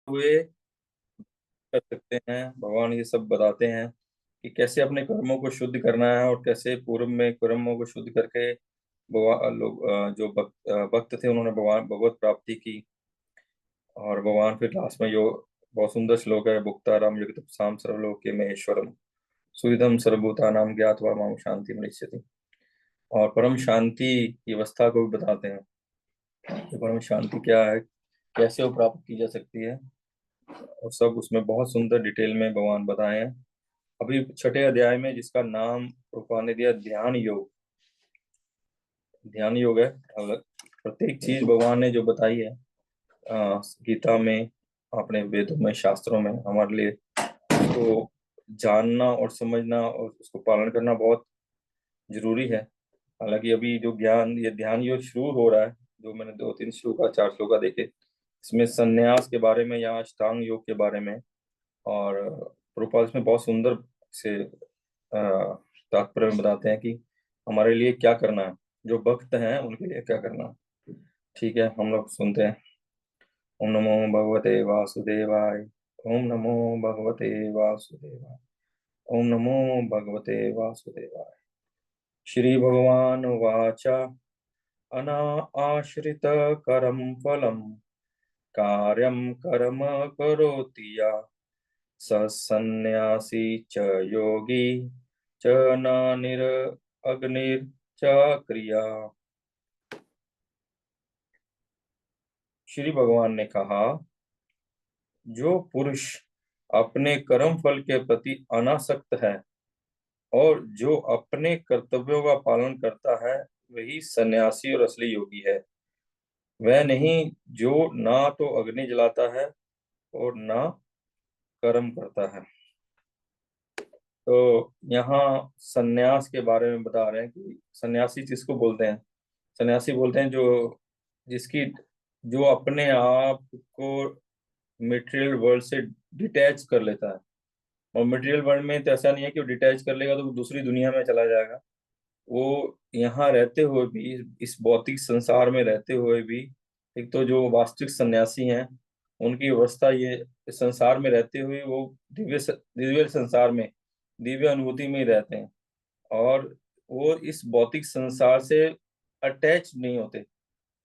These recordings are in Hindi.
हुए कर सकते हैं। भगवान ये सब बताते हैं कि कैसे अपने कर्मों को शुद्ध करना है और कैसे पूर्व में कर्मों को शुद्ध करके भगवान लोग जो भक्त थे उन्होंने भगवान भगवत प्राप्ति की। और भगवान फिर लास्ट में यो बहुत सुंदर श्लोक है, भुक्ताराम युगतपसाम सर्वलोके महेश्वरम सुहृदम सर्वभूतानां ज्ञात्वा माम शांति मृच्छति। और परम शांति की अवस्था को भी बताते हैं कि परम शांति क्या है, कैसे वो प्राप्त की जा सकती है, और सब उसमें बहुत सुंदर डिटेल में भगवान बताए हैं। अभी छठे अध्याय में जिसका नाम प्रभुपाद ने दिया ध्यान योग। ध्यान योग है प्रत्येक चीज भगवान ने जो बताई है गीता में, अपने वेदों में, शास्त्रों में, हमारे लिए उसको जानना और समझना और उसको पालन करना बहुत जरूरी है। हालांकि अभी जो ज्ञान ये ध्यान योग शुरू हो रहा है, जो मैंने 2-3 श्लोका 4 श्लोका देखे, इसमें संन्यास के बारे में या अष्टांग योग के बारे में, और प्रभुपाद इसमें बहुत सुंदर से तात्पर्य में बताते हैं कि हमारे लिए क्या करना है, जो भक्त हैं उनके लिए क्या करना है। ठीक है, हम लोग सुनते हैं। ओम नमो भगवते वासुदेवाय। ओम नमो भगवते वासुदेवाय। ओम नमो भगवते वासुदेवाय। श्री भगवान वाच अनाश्रित करम फलम कार्यम कर्म करोति या स सन्न्यासी च योगी च न निर अग्निर्च क्रिया। श्री भगवान ने कहा, जो पुरुष अपने कर्म फल के प्रति अनासक्त है और जो अपने कर्तव्यों का पालन करता है, वही सन्यासी और असली योगी है। वह नहीं जो ना तो अग्नि जलाता है और ना कर्म करता है। तो यहाँ सन्यास के बारे में बता रहे हैं कि सन्यासी किसको बोलते हैं। सन्यासी बोलते हैं जो जिसकी जो अपने आप को मटेरियल वर्ल्ड से डिटैच कर लेता है। और मटेरियल वर्ल्ड में तो ऐसा नहीं है कि वो डिटैच कर लेगा तो वो दूसरी दुनिया में चला जाएगा। वो यहाँ रहते हुए भी, इस भौतिक संसार में रहते हुए भी, एक तो जो वास्तविक सन्यासी हैं उनकी अवस्था ये, इस संसार में रहते हुए वो दिव्य संसार में, दिव्य अनुभूति में ही रहते हैं। और वो इस भौतिक संसार से अटैच नहीं होते,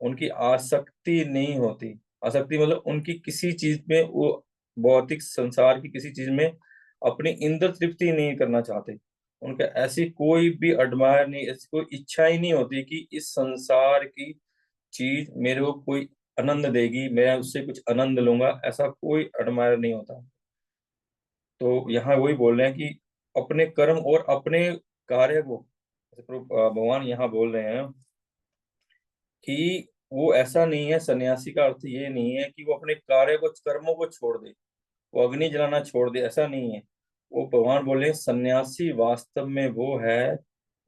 उनकी आसक्ति नहीं होती। आसक्ति मतलब उनकी किसी चीज में, वो भौतिक संसार की किसी चीज में अपनी इंद्र तृप्ति नहीं करना चाहते। उनका ऐसी कोई भी अडमायर नहीं, ऐसी कोई इच्छा ही नहीं होती कि इस संसार की चीज मेरे को कोई आनंद देगी, मैं उससे कुछ आनंद लूंगा, ऐसा कोई अडमायर नहीं होता। तो यहाँ वही बोल रहे हैं कि अपने कर्म और अपने कार्य को, भगवान यहाँ बोल रहे हैं कि वो ऐसा नहीं है। सन्यासी का अर्थ ये नहीं है कि वो अपने कार्य को, कर्मों को छोड़ दे, वो अग्नि जलाना छोड़ दे, ऐसा नहीं है। वो भगवान बोले सन्यासी वास्तव में वो है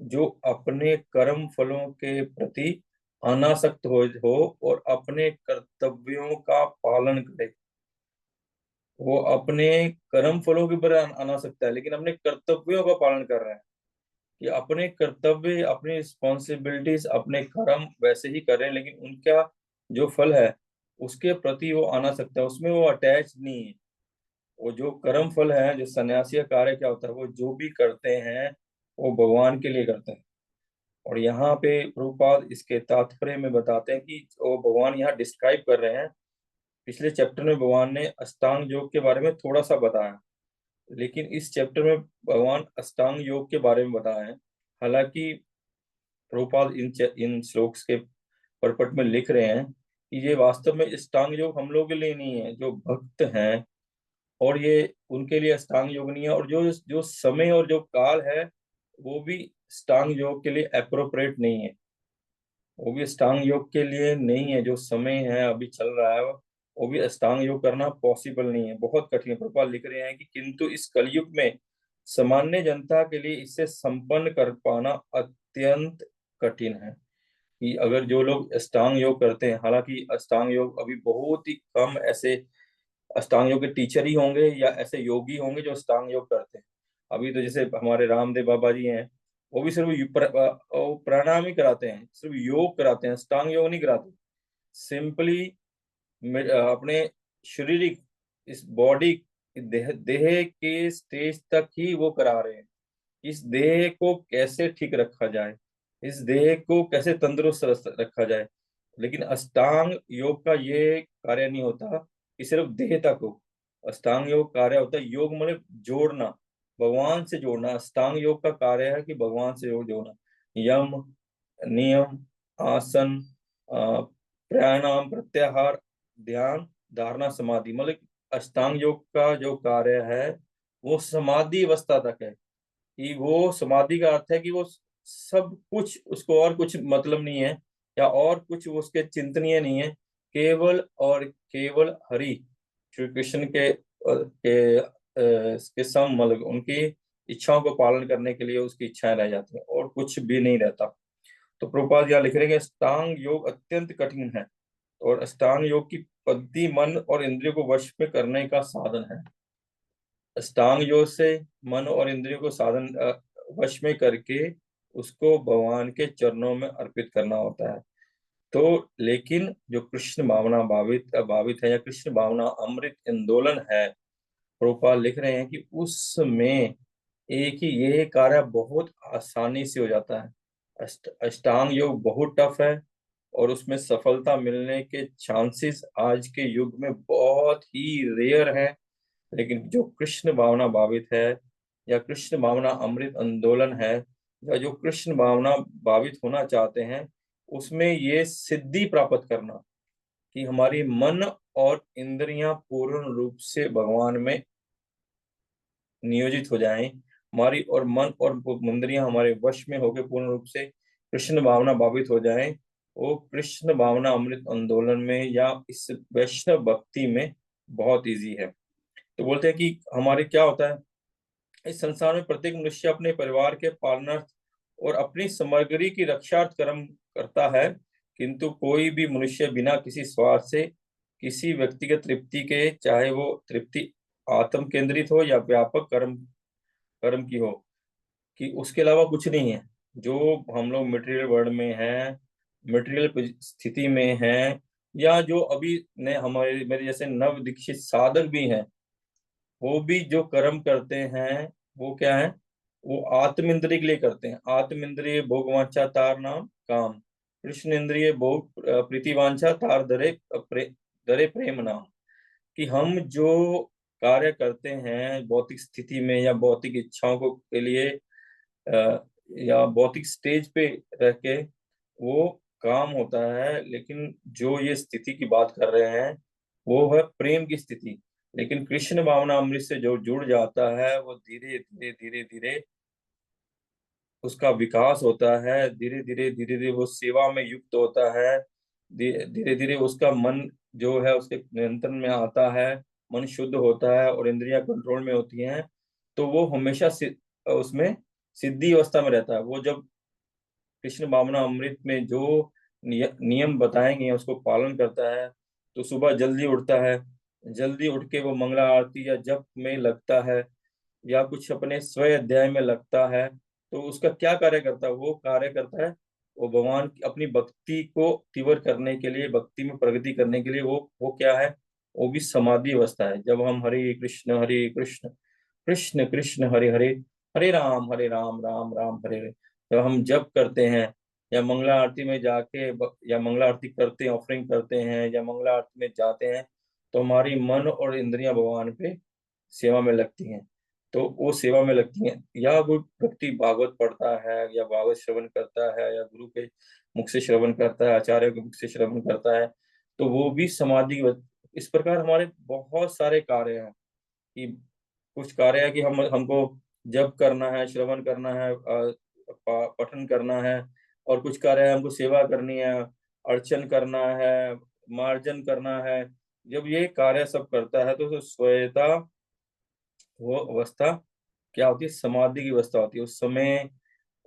जो अपने कर्म फलों के प्रति अनासक्त हो और अपने कर्तव्यों का पालन करे। वो अपने कर्म फलों के प्रति अनासक्त है लेकिन अपने कर्तव्यों का पालन कर रहे हैं, कि अपने कर्तव्य, अपनी रिस्पॉन्सिबिलिटीज, अपने कर्म वैसे ही कर रहे हैं, लेकिन उनका जो फल है उसके प्रति वो आना सकता है, उसमें वो अटैच नहीं है। वो जो कर्म फल है, जो सन्यासी का कार्य क्या होता है, वो जो भी करते हैं वो भगवान के लिए करते हैं। और यहाँ पे प्रभुपाद इसके तात्पर्य में बताते हैं कि वो भगवान यहाँ डिस्क्राइब कर रहे हैं। पिछले चैप्टर में भगवान ने अष्टांग योग के बारे में थोड़ा सा बताया, लेकिन इस चैप्टर में भगवान अष्टांग योग के बारे में बताए हैं। हालांकि प्रभुपाद इन श्लोक्स के परपट में लिख रहे हैं कि ये वास्तव में अष्टांग योग हम लोगों के लिए नहीं है, जो भक्त हैं और ये उनके लिए अष्टांग योग नहीं है। और जो जो समय और जो काल है वो भी अष्टांग योग के लिए अप्रोप्रिएट नहीं है, वो भी अष्टांग योग के लिए नहीं है। जो समय है अभी चल रहा है वो भी अष्टांग योग करना पॉसिबल नहीं है, बहुत कठिन है। प्रभुपाद लिख रहे हैं कि किंतु इस कलयुग में सामान्य जनता के लिए इसे संपन्न कर पाना अत्यंत कठिन है। कि अगर जो लोग अष्टांग योग करते हैं, हालांकि अष्टांग योग अभी बहुत ही कम ऐसे अष्टांग योग के टीचर ही होंगे या ऐसे योगी होंगे जो अष्टांग योग करते हैं। अभी तो जैसे हमारे रामदेव बाबा जी हैं, वो भी सिर्फ प्राणायाम ही कराते हैं, सिर्फ योग कराते हैं, अष्टांग योग नहीं कराते। सिंपली अपने शारीरिक इस बॉडी देह देह के स्टेज तक ही वो करा रहे हैं। इस देह को कैसे ठीक रखा जाए, इस देह को कैसे तंदुरुस्त रखा जाए। लेकिन अष्टांग योग का ये कार्य नहीं होता कि सिर्फ देह तक हो। अष्टांग योग कार्य होता है, योग मतलब जोड़ना, भगवान से जोड़ना। अष्टांग योग का कार्य है कि भगवान से जोड़ना। यम, नियम, आसन, प्राणायाम, प्रत्याहार, ध्यान, धारणा, समाधि, मतलब अष्टांग योग का जो कार्य है वो समाधि अवस्था तक है। कि वो समाधि का अर्थ है कि वो सब कुछ, उसको और कुछ मतलब नहीं है, या और कुछ वो उसके चिंतनीय नहीं है। केवल और केवल हरि, श्री कृष्ण के सम, मतलब उनकी इच्छाओं को पालन करने के लिए उसकी इच्छाएं रह जाती हैं और कुछ भी नहीं रहता। तो प्रभुपाद यहाँ लिख रहे हैं कि अष्टांग योग अत्यंत कठिन है, और अष्टांग योग की पद्धति मन और इंद्रियों को वश में करने का साधन है। अष्टांग योग से मन और इंद्रियों को साधन वश में करके उसको भगवान के चरणों में अर्पित करना होता है। तो लेकिन जो कृष्ण भावना भावित है, या कृष्ण भावना अमृत आंदोलन है, प्रभुपाद लिख रहे हैं कि उसमें एक ही ये कार्य बहुत आसानी से हो जाता है। अष्टांग योग बहुत टफ है, और उसमें सफलता मिलने के चांसेस आज के युग में बहुत ही रेयर है। लेकिन जो कृष्ण भावना भावित है, या कृष्ण भावना अमृत आंदोलन है, या जो कृष्ण भावना भावित होना चाहते हैं, उसमें ये सिद्धि प्राप्त करना कि हमारी मन और इंद्रियां पूर्ण रूप से भगवान में नियोजित हो जाएं, हमारी और मन और इंद्रियां हमारे वश में होकर पूर्ण रूप से कृष्ण भावना भावित हो जाएं, वो कृष्ण भावना अमृत आंदोलन में या इस वैष्णव भक्ति में बहुत इजी है। तो बोलते हैं कि हमारे क्या होता है, इस संसार में प्रत्येक मनुष्य अपने परिवार के पालनार्थ और अपनी सामग्री की रक्षार्थ कर्म करता है, किंतु कोई भी मनुष्य बिना किसी स्वार्थ से किसी व्यक्तिगत तृप्ति के, चाहे वो तृप्ति आत्म केंद्रित हो या व्यापक कर्म कर्म की हो, कि उसके अलावा कुछ नहीं है। जो हम लोग मटेरियल वर्ल्ड में हैं, मटेरियल स्थिति में हैं, या जो अभी ने हमारे मेरे जैसे नव दीक्षित साधक भी हैं, वो भी जो कर्म करते हैं वो क्या है, वो आत्म इंद्रिय के लिए करते हैं। आत्म इंद्रिय भोगवांछा तार नाम काम, कृष्ण इंद्रिय भोग प्रीतिवांछा तार दरे प्रेम नाम। कि हम जो कार्य करते हैं भौतिक स्थिति में, या भौतिक इच्छाओं को के लिए, या भौतिक स्टेज पे रह के वो काम होता है। लेकिन जो ये स्थिति की बात कर रहे हैं वो है प्रेम की स्थिति। लेकिन कृष्ण भावना अमृत से जो जुड़ जाता है, वो धीरे धीरे धीरे धीरे उसका विकास होता है, धीरे धीरे धीरे धीरे वो सेवा में युक्त होता है, धीरे धीरे उसका मन जो है उसके नियंत्रण में आता है, मन शुद्ध होता है और इंद्रियां कंट्रोल में होती हैं। तो वो हमेशा उसमें सिद्धि अवस्था में रहता है। वो जब कृष्ण भावना अमृत में जो नियम बताएंगे उसको पालन करता है, तो सुबह जल्दी उठता है, जल्दी उठ के वो मंगला आरती या जप में लगता है, या कुछ अपने स्वय अध्याय में लगता है। तो उसका क्या कार्य करता है, वो कार्य करता है, वो भगवान की अपनी भक्ति को तीव्र करने के लिए, भक्ति में प्रगति करने के लिए, वो क्या है, वो भी समाधि अवस्था है। जब हम हरे कृष्ण कृष्ण कृष्ण हरे हरे, हरे राम राम राम हरे हरे, जब हम जप करते हैं, या मंगला आरती में जाके या मंगला आरती करते हैं, ऑफरिंग करते हैं, या मंगला आरती में जाते हैं, तो हमारी मन और इंद्रियां भगवान पे सेवा में लगती हैं। तो वो सेवा में लगती हैं, या वो व्यक्ति भागवत पढ़ता है, या भागवत श्रवण करता है, या गुरु के मुख से श्रवण करता है, आचार्य के मुख से श्रवण करता है, तो वो भी समाधि। इस प्रकार हमारे बहुत सारे कार्य हैं। कि कुछ कार्य है कि हम हमको जप करना है, श्रवण करना है, पठन करना है, और कुछ कार्य है हमको सेवा करनी है, अर्चन करना है, मार्जन करना है। जब ये कार्य सब करता है तो स्वयता वो अवस्था क्या होती है, समाधि की अवस्था होती है। उस समय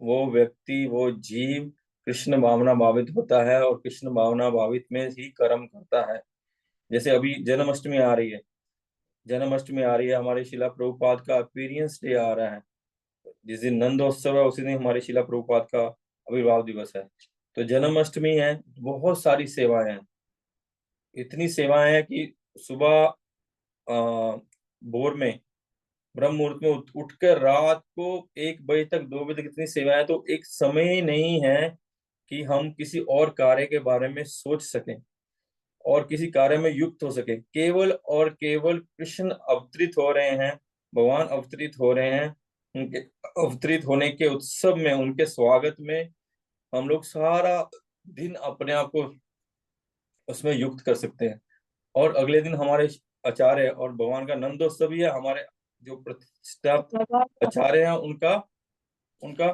वो व्यक्ति, वो जीव कृष्ण भावना भावित होता है, और कृष्ण भावना भावित में ही कर्म करता है। जैसे अभी जन्माष्टमी आ रही है, जन्माष्टमी आ रही है, हमारे शिला प्रभुपाद का अपीयरेंस डे आ रहा है। जिस दिन नंदोत्सव है उसी दिन हमारे शिला प्रभुपाद का आविर्भाव दिवस है। तो जन्माष्टमी है, बहुत सारी सेवाएं हैं, इतनी सेवाएं हैं कि सुबह भोर में ब्रह्म मुहूर्त में उठकर रात को 1 बजे तक 2 बजे तक इतनी सेवाएं, तो एक समय ही नहीं है कि हम किसी और कार्य के बारे में सोच सकें और किसी कार्य में युक्त हो सके। केवल और केवल कृष्ण अवतरित हो रहे हैं, भगवान अवतरित हो रहे हैं, उनके अवतरित होने के उत्सव में, उनके स्वागत में हम लोग सारा दिन अपने आप को उसमें युक्त कर सकते हैं। और अगले दिन हमारे आचार्य और भगवान का नंदोत्सव भी है। हमारे जो प्रतिष्ठित आचार्य हैं उनका उनका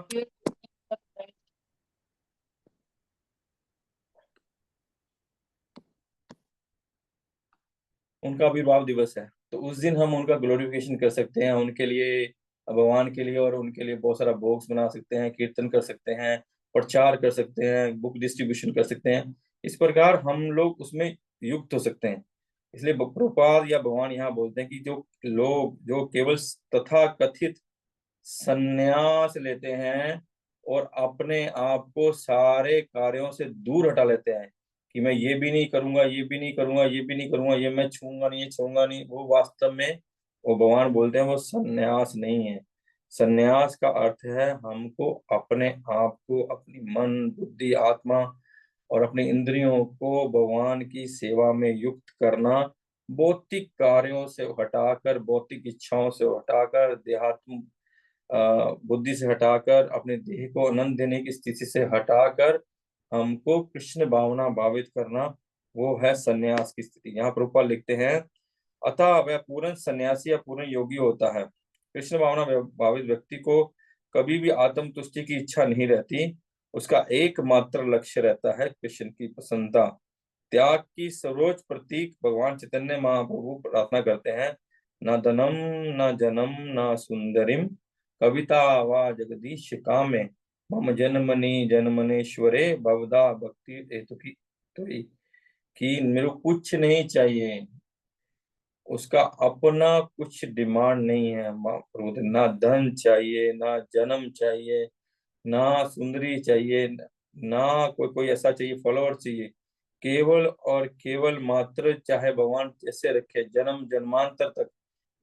उनका आविर्भाव दिवस है। तो उस दिन हम उनका ग्लोरिफिकेशन कर सकते हैं, उनके लिए, भगवान के लिए, और उनके लिए बहुत सारा भोग बना सकते हैं, कीर्तन कर सकते हैं, प्रचार कर सकते हैं, बुक डिस्ट्रीब्यूशन कर सकते हैं। इस प्रकार हम लोग उसमें युक्त हो सकते हैं। इसलिए प्रभुपाद या भगवान यहाँ बोलते हैं कि जो लोग जो केवल तथा कथित संन्यास लेते हैं और अपने आप को सारे कार्यों से दूर हटा लेते हैं कि मैं ये भी नहीं करूंगा, ये भी नहीं करूंगा, ये भी नहीं करूंगा, ये मैं छूंगा नहीं, ये छूंगा नहीं, वो वास्तव में, वो भगवान बोलते हैं, वो संन्यास नहीं है। संन्यास का अर्थ है हमको अपने आप को, अपनी मन, बुद्धि, आत्मा और अपनी इंद्रियों को भगवान की सेवा में युक्त करना, भौतिक कार्यों से हटाकर, भौतिक इच्छाओं से हटाकर, देहात्म बुद्धि से हटाकर, अपने देह को आनंद देने की स्थिति से हटाकर हमको कृष्ण भावना भावित करना, वो है सन्यास की स्थिति। यहाँ प्रभुपाद लिखते हैं, अतः वह पूर्ण सन्यासी या पूर्ण योगी होता है। कृष्ण भावना भावित व्यक्ति को कभी भी आत्म तुष्टि की इच्छा नहीं रहती। उसका एकमात्र लक्ष्य रहता है कृष्ण की प्रसन्नता। त्याग की सर्वोच्च प्रतीक भगवान चैतन्य महाप्रभु प्रार्थना करते हैं, न धनम, न जनम, न सुंदरिम, कविता वा जगदीश कामे, मम जन्मनि जन्मनेश्वरे भवदा भक्ति हेतु की तुई। कि मेरे को कुछ नहीं चाहिए, उसका अपना कुछ डिमांड नहीं है महाप्रभु। ना धन चाहिए, ना जन्म चाहिए, ना सुंदरी चाहिए, ना कोई कोई ऐसा चाहिए, फॉलोअर चाहिए। केवल और केवल मात्र, चाहे भगवान जैसे रखे जन्म जन्मांतर तक,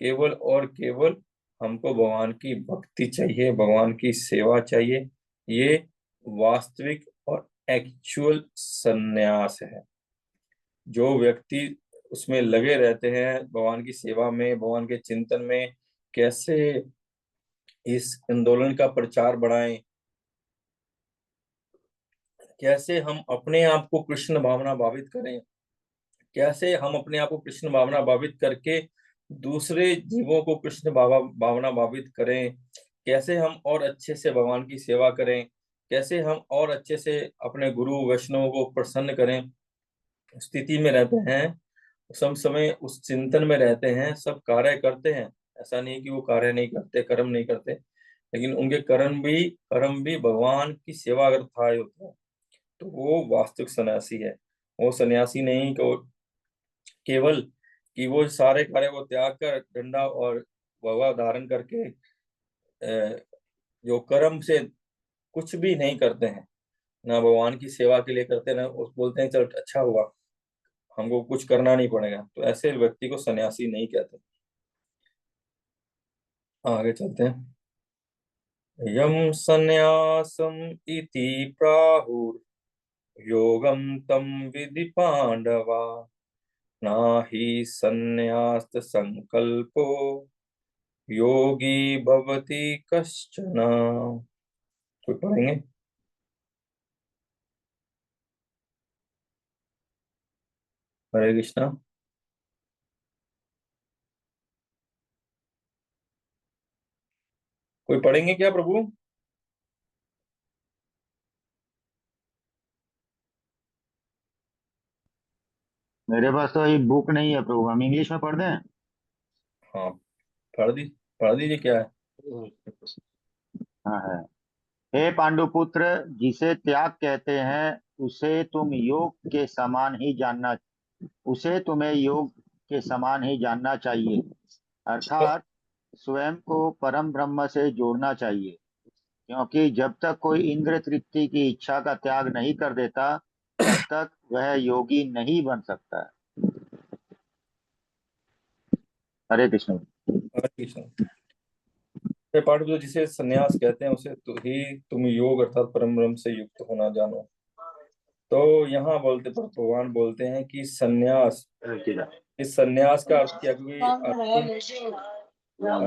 केवल और केवल हमको भगवान की भक्ति चाहिए, भगवान की सेवा चाहिए। ये वास्तविक और एक्चुअल सन्यास है। जो व्यक्ति उसमें लगे रहते हैं, भगवान की सेवा में, भगवान के चिंतन में, कैसे इस आंदोलन का प्रचार बढ़ाएं, कैसे हम अपने आप को कृष्ण भावना भावित करें, कैसे हम अपने आप को कृष्ण भावना भावित करके दूसरे जीवों को कृष्ण भावना भावित करें, कैसे हम और अच्छे से भगवान की सेवा करें, कैसे हम और अच्छे से अपने गुरु वैष्णव को प्रसन्न करें, स्थिति में रहते हैं, सब समय उस चिंतन में रहते हैं, सब कार्य करते हैं। ऐसा नहीं कि वो कार्य नहीं करते, कर्म नहीं करते, लेकिन उनके कर्म भी भगवान की सेवा अगर था होता है, तो वो वास्तविक सन्यासी है। वो सन्यासी नहीं को केवल कि वो सारे कार्य को त्याग कर डंडा और भगवा धारण करके जो कर्म से कुछ भी नहीं करते हैं, ना भगवान की सेवा के लिए करते, ना उस बोलते हैं चल अच्छा हुआ, हमको कुछ करना नहीं पड़ेगा, तो ऐसे व्यक्ति को सन्यासी नहीं कहते। आगे चलते हैं। यम सन्यासम इति प्राहुर योगम तम विधि पांडवा, ना ही सन्यास संकल्पो योगी भवति कश्चन। कोई पढ़ेंगे? हरे कृष्णा। कोई पढ़ेंगे क्या प्रभु? मेरे पास तो ये बुक नहीं है प्रभु, हम इंग्लिश में पढ़ दें। हाँ, पढ़ दी पढ़ दीजिए, क्या है? हाँ है। हे पांडुपुत्र, जिसे त्याग कहते हैं उसे तुम योग के समान ही जानना उसे तुम्हें योग के समान ही जानना चाहिए। तो अर्थात स्वयं को परम ब्रह्म से जोड़ना चाहिए, क्योंकि जब तक कोई इंद्र तृप्ति की इच्छा का त्याग नहीं कर देता, तब तक वह योगी नहीं बन सकता। हरे कृष्ण। हरे कृष्ण। ये पाठ जो जिसे संन्यास कहते हैं उसे तो ही तुम योग अर्थात परम ब्रह्म से युक्त होना जानो। तो यहाँ बोलते पर भगवान बोलते हैं कि संन्यास, इस संन्यास का अर्थ क्या, क्योंकि अर्जुन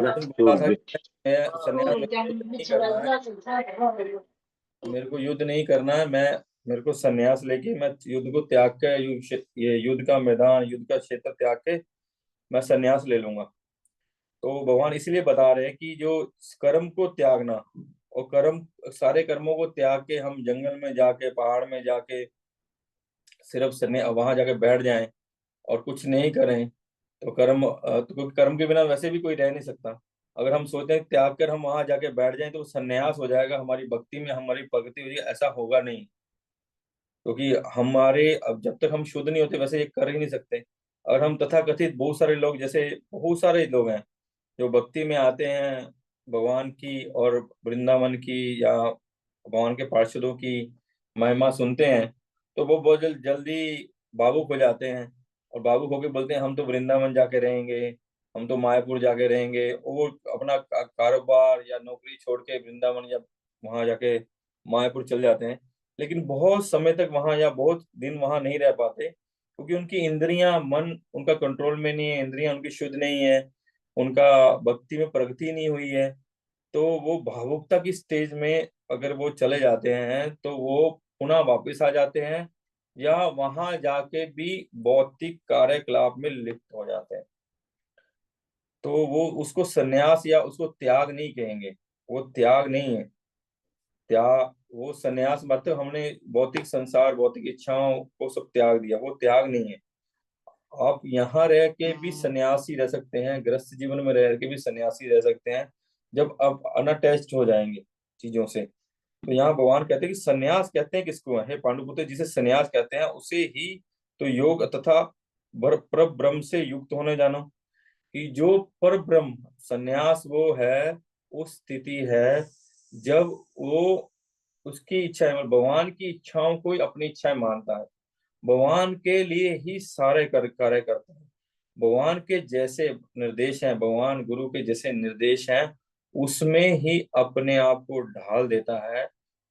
अर्जुन बोल रहा था कि मैं संन्यास, में युद्ध नहीं करना है, मेरे को युद्ध नहीं करना है, मैं मेरे को संन्यास लेके मैं युद्ध को त्याग के ये युद्ध का मैदान, युद्ध का क्षेत्र त्याग के मैं संन्यास ले लूंगा। तो भगवान इसलिए बता रहे हैं कि जो कर्म को त्यागना, और कर्म, सारे कर्मों को त्याग के हम जंगल में जाके, पहाड़ में जाके सिर्फ वहां जाके बैठ जाएं और कुछ नहीं करें, तो तो क्योंकि कर्म के बिना वैसे भी कोई रह नहीं सकता। अगर हम सोचते हैं त्याग कर हम वहां जाके बैठ जाएं तो वो संन्यास हो जाएगा, हमारी भक्ति में हमारी प्रगति हो जाएगी, ऐसा होगा नहीं। क्योंकि हमारे, अब जब तक हम शुद्ध नहीं होते वैसे ये कर ही नहीं सकते। और हम तथाकथित बहुत सारे लोग, जैसे बहुत सारे लोग हैं जो भक्ति में आते हैं भगवान की और वृंदावन की, या भगवान के पार्षदों की महिमा सुनते हैं, तो वो बहुत जल्दी भावुक हो जाते हैं, और भावुक होकर बोलते हैं हम तो वृंदावन जाके रहेंगे, हम तो मायापुर जाके रहेंगे, और वो अपना कारोबार या नौकरी छोड़ के वृंदावन या वहां जाके मायापुर चले जाते हैं। लेकिन बहुत समय तक वहां या बहुत दिन वहां नहीं रह पाते, क्योंकि उनकी इंद्रियां, मन उनका कंट्रोल में नहीं है, इंद्रियां उनकी शुद्ध नहीं है, उनका भक्ति में प्रगति नहीं हुई है। तो वो भावुकता की स्टेज में अगर वो चले जाते हैं तो वो पुनः वापस आ जाते हैं, या वहां जाके भी भौतिक कार्यकलाप में लिप्त हो जाते हैं। तो वो उसको संन्यास या उसको त्याग नहीं कहेंगे, वो त्याग नहीं है। त्याग, वो संन्यास मतलब हमने भौतिक संसार, भौतिक इच्छाओं को सब त्याग दिया, वो त्याग नहीं है। आप यहाँ रह के भी सन्यासी रह सकते हैं, गृहस्थ जीवन में रह के भी सन्यासी रह सकते हैं, जब आप अनअटैच्ड हो जाएंगे चीजों से। तो यहाँ भगवान कहते हैं कि सन्यास कहते हैं किसको है, हे पांडुपुत्र, जिसे सन्यास कहते हैं उसे ही तो योग तथा पर ब्रह्म से युक्त होने जानो। कि जो पर ब्रह्म, सन्यास वो है, वो स्थिति है जब वो उसकी इच्छा है, मतलब भगवान की इच्छाओं को ही अपनी इच्छाएं मानता है, भगवान के लिए ही सारे कार्य करता है, भगवान के जैसे निर्देश हैं, भगवान गुरु के जैसे निर्देश हैं, उसमें ही अपने आप को ढाल देता है,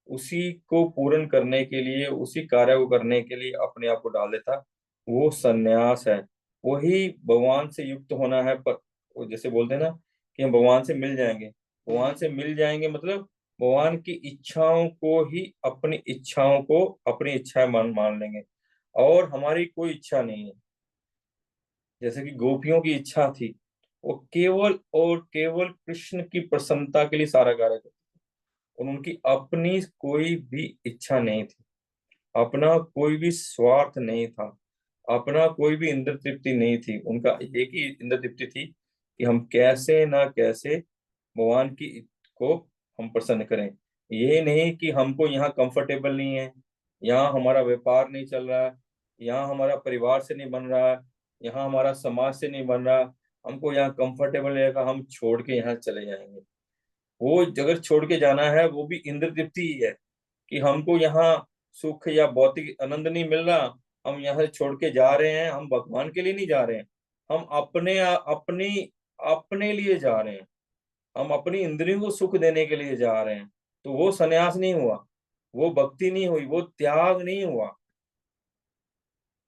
उसी को पूर्ण करने के लिए, उसी कार्य को करने के लिए अपने आप को डाल देता है। वो सन्यास है, वही भगवान से युक्त होना है। पर वो जैसे बोलते हैं ना कि हम भगवान से मिल जाएंगे, भगवान से मिल जाएंगे मतलब भगवान की इच्छाओं को ही अपनी इच्छाओं को अपनी इच्छाएं मान मान लेंगे, और हमारी कोई इच्छा नहीं है। जैसे कि गोपियों की इच्छा थी, वो केवल और केवल कृष्ण की प्रसन्नता के लिए सारा कार्य करते, और उनकी अपनी कोई भी इच्छा नहीं थी, अपना कोई भी स्वार्थ नहीं था, अपना कोई भी इंद्र तृप्ति नहीं थी। उनका एक ही इंद्र तृप्ति थी कि हम कैसे ना कैसे भगवान की को हम प्रसन्न करें। ये नहीं कि हमको यहाँ कंफर्टेबल नहीं है, यहाँ हमारा व्यापार नहीं चल रहा है, यहाँ हमारा परिवार से नहीं बन रहा है, यहाँ हमारा समाज से नहीं बन रहा, हमको यहाँ कंफर्टेबल रहेगा, हम छोड़ के यहाँ चले जाएंगे। वो अगर छोड़ के जाना है वो भी इंद्र तृप्ति ही है, कि हमको यहाँ सुख या भौतिक आनंद नहीं मिल रहा, हम यहाँ से छोड़ के जा रहे हैं, हम भगवान के लिए नहीं जा रहे हैं, हम अपनी अपने लिए जा रहे हैं, हम अपनी इंद्रियों को सुख देने के लिए जा रहे हैं। तो वो सन्यास नहीं हुआ, वो भक्ति नहीं हुई, वो त्याग नहीं हुआ।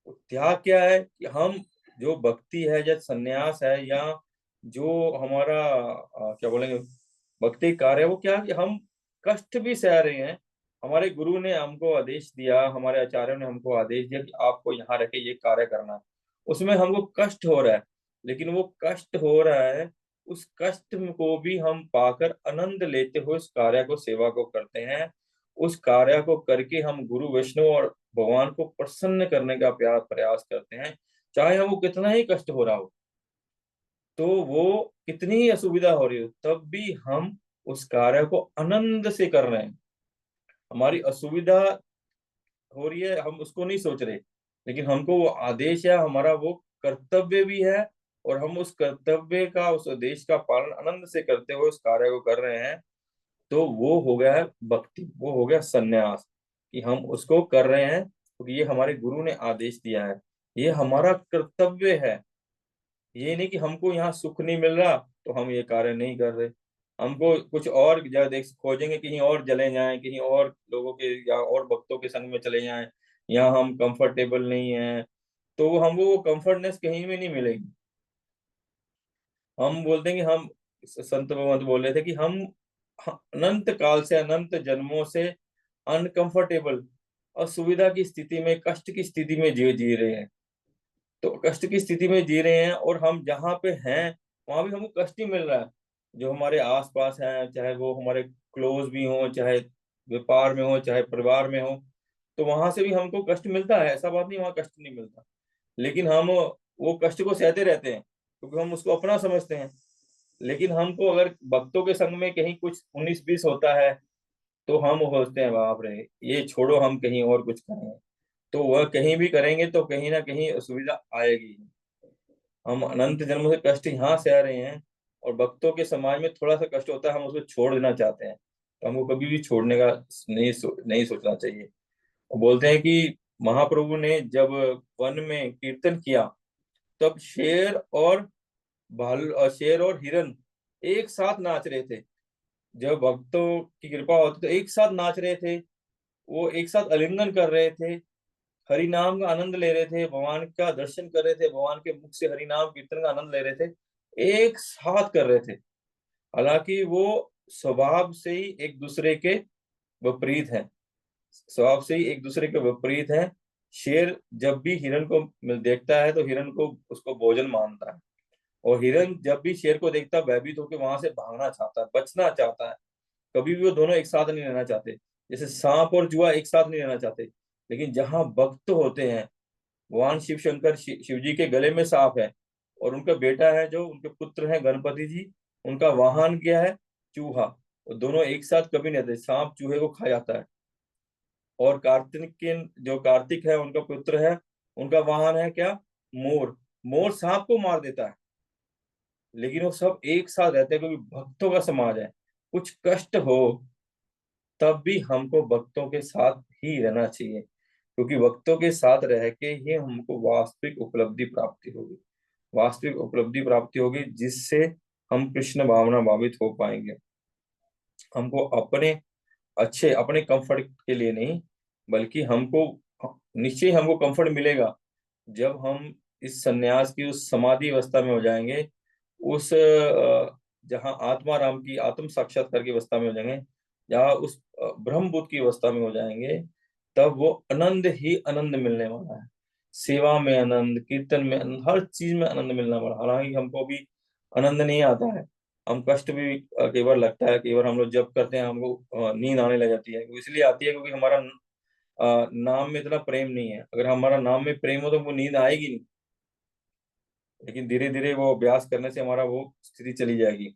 वो त्याग क्या है कि हम, जो भक्ति है या सन्यास है, या जो हमारा क्या बोलेंगे भक्ति कार्य है, वो क्या है कि हम कष्ट भी सह रहे हैं। हमारे गुरु ने हमको आदेश दिया, हमारे आचार्यों ने हमको आदेश दिया कि आपको यहाँ रह के ये कार्य करना है, उसमें हमको कष्ट हो रहा है, लेकिन वो कष्ट हो रहा है, उस कष्ट को भी हम पाकर आनंद लेते हुए उस कार्य को, सेवा को करते हैं। उस कार्य को करके हम गुरु वैष्णव और भगवान को प्रसन्न करने का प्रयास करते हैं, चाहे हमको कितना ही कष्ट हो रहा हो, तो वो कितनी ही असुविधा हो रही हो, तब भी हम उस कार्य को आनंद से कर रहे हैं। हमारी असुविधा हो रही है, हम उसको नहीं सोच रहे, लेकिन हमको वो आदेश है, हमारा वो कर्तव्य भी है, और हम उस कर्तव्य का, उस आदेश का पालन आनंद से करते हुए उस कार्य को कर रहे हैं। तो वो हो गया है भक्ति, वो हो गया सन्यास, कि हम उसको कर रहे हैं क्योंकि ये हमारे गुरु ने आदेश दिया है, ये हमारा कर्तव्य है, ये नहीं कि हमको यहाँ सुख नहीं मिल रहा तो हम ये कार्य नहीं कर रहे, हमको कुछ और जगह देख खोजेंगे, कहीं और चले जाएं, कहीं और लोगों के या और भक्तों के संग में चले जाएं, यहाँ हम कंफर्टेबल नहीं है, तो हमको वो कंफर्टनेस कहीं में नहीं मिलेगी। हम बोलते हैं कि हम, संत भगवंत बोल रहे थे कि हम अनंत काल से, अनंत जन्मों से अनकंफर्टेबल, असुविधा की स्थिति में, कष्ट की स्थिति में जी जी रहे हैं। तो कष्ट की स्थिति में जी रहे हैं, और हम जहाँ पे हैं वहां भी हमको कष्ट ही मिल रहा है। जो हमारे आसपास हैं, चाहे वो हमारे क्लोज भी हो, चाहे व्यापार में हो, चाहे परिवार में हो, तो वहां से भी हमको कष्ट मिलता है, ऐसा बात नहीं वहां कष्ट नहीं मिलता। लेकिन हम वो कष्ट को सहते रहते हैं क्योंकि हम उसको अपना समझते हैं। लेकिन हमको अगर भक्तों के संग में कहीं कुछ 19-20 होता है तो हम सोचते हैं बाप रे, ये छोड़ो, हम कहीं और कुछ करें। तो वह कहीं भी करेंगे तो कहीं ना कहीं असुविधा आएगी। हम अनंत जन्मों से कष्ट यहाँ से आ रहे हैं, और भक्तों के समाज में थोड़ा सा कष्ट होता है, हम उसको छोड़ देना चाहते हैं, तो हमको कभी भी छोड़ने का नहीं सोचना चाहिए। वो बोलते हैं कि महाप्रभु ने जब वन में कीर्तन किया, तब शेर और हिरन एक साथ नाच रहे थे। जब भक्तों की कृपा होती तो एक साथ नाच रहे थे, वो एक साथ आलिंगन कर रहे थे, हरि नाम का आनंद ले रहे थे, भगवान का दर्शन कर रहे थे, भगवान के मुख से हरि नाम कीर्तन का आनंद ले रहे थे, एक साथ कर रहे थे। हालांकि वो स्वभाव से ही एक दूसरे के विपरीत हैं, स्वभाव से ही एक दूसरे के विपरीत हैं। शेर जब भी हिरण को देखता है तो हिरण को उसको भोजन मानता है, और हिरण जब भी शेर को देखता है भयभीत होकर वहां से भागना चाहता है, बचना चाहता है। कभी भी वो दोनों एक साथ नहीं रहना चाहते, जैसे सांप और जुआ एक साथ नहीं रहना चाहते। लेकिन जहां भक्त होते हैं, भगवान शिव शंकर, शिव जी के गले में सांप है, और उनका बेटा है, जो उनके पुत्र हैं गणपति जी, उनका वाहन क्या है, चूहा। और दोनों एक साथ कभी नहीं रहते, सांप चूहे को खा जाता है। और कार्तिक है उनका पुत्र है, उनका वाहन है क्या, मोर। मोर सांप को मार देता है। लेकिन वो सब एक साथ रहते हैं क्योंकि भक्तों का समाज है। कुछ कष्ट हो तब भी हमको भक्तों के साथ ही रहना चाहिए, क्योंकि भक्तों के साथ रह के ही हमको वास्तविक उपलब्धि प्राप्ति होगी, वास्तविक उपलब्धि प्राप्ति होगी, जिससे हम कृष्ण भावना भावित हो पाएंगे। हमको अपने अच्छे, अपने कंफर्ट के लिए नहीं, बल्कि हमको निश्चय हमको कंफर्ट मिलेगा जब हम इस सन्यास की उस समाधि अवस्था में हो जाएंगे, उस जहाँ आत्मा राम की आत्म साक्षात्कार की अवस्था में हो जाएंगे, जहाँ उस ब्रह्मबुद्ध की अवस्था में हो जाएंगे, तब वो आनंद ही आनंद मिलने वाला है। सेवा में आनंद, कीर्तन में आनंद, हर चीज में आनंद मिलने वाला। हालांकि हमको भी आनंद नहीं आता है, हम कष्ट भी कई बार लगता है, कई बार हम लोग जब करते हैं हमको नींद आने लग जाती है। वो इसलिए आती है क्योंकि हमारा नाम में इतना प्रेम नहीं है। अगर हमारा नाम में प्रेम हो तो वो नींद आएगी नहीं। लेकिन धीरे धीरे वो अभ्यास करने से हमारा वो स्थिति चली जाएगी।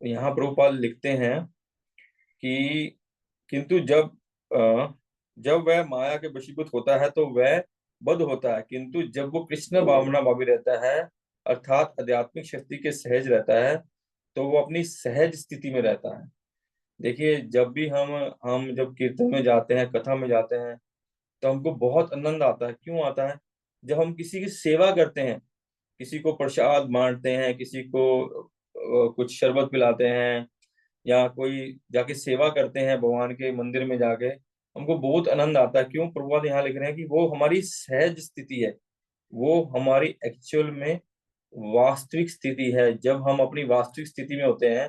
यहाँ प्रभुपाद लिखते हैं कि किंतु जब वह माया के वशीभूत होता है तो वह बद्ध होता है, किंतु जब वो कृष्ण भावना भावी रहता है, अर्थात आध्यात्मिक शक्ति के सहज रहता है, तो वो अपनी सहज स्थिति में रहता है। देखिए, जब भी हम जब कीर्तन में जाते हैं, कथा में जाते हैं, तो हमको बहुत आनंद आता है। क्यों आता है? जब हम किसी की सेवा करते हैं, किसी को प्रसाद बांटते हैं, किसी को कुछ शरबत पिलाते हैं, या कोई जाके सेवा करते हैं भगवान के मंदिर में जाके, हमको बहुत आनंद आता है। क्यों? प्रभुपाद यहाँ लिख रहे हैं कि वो हमारी सहज स्थिति है, वो हमारी एक्चुअल में वास्तविक स्थिति है। जब हम अपनी वास्तविक स्थिति में होते हैं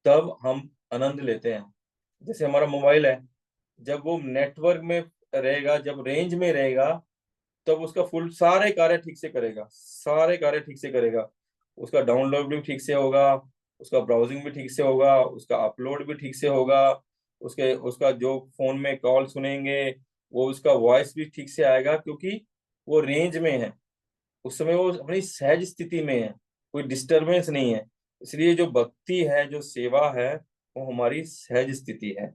तब हम आनंद लेते हैं। जैसे हमारा मोबाइल है, जब वो नेटवर्क में रहेगा, जब रेंज में रहेगा, तब उसका फुल सारे कार्य ठीक से करेगा, सारे कार्य ठीक से करेगा। उसका डाउनलोड भी ठीक से होगा, उसका ब्राउजिंग भी ठीक से होगा, उसका अपलोड भी ठीक से होगा, उसके उसका जो फोन में कॉल सुनेंगे वो उसका वॉइस भी ठीक से आएगा, क्योंकि वो रेंज में है, उस समय वो अपनी सहज स्थिति में है, कोई डिस्टरबेंस नहीं है। इसलिए जो भक्ति है, जो सेवा है, वो हमारी सहज स्थिति है।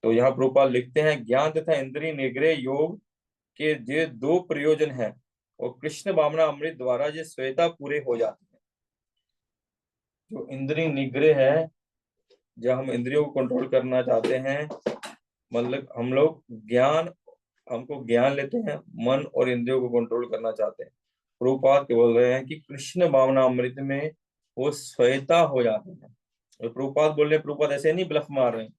तो यहाँ प्रभुपाद लिखते हैं, ज्ञान तथा इंद्रिय निग्रह योग के ये दो प्रयोजन हैं, और कृष्ण भावना अमृत द्वारा ये श्वेता पूरे हो जाते हैं। जो इंद्रिय निग्रह है, जब हम इंद्रियों को कंट्रोल करना चाहते हैं, मतलब हम लोग ज्ञान, हमको ज्ञान लेते हैं, मन और इंद्रियों को कंट्रोल करना चाहते हैं, प्रभुपाद के बोल रहे हैं कि कृष्ण भावनामृत में वो श्वेता हो जाते हैं। और प्रभुपाद बोल रहे हैं, प्रभुपाद ऐसे नहीं ब्लफ मार रहे हैं,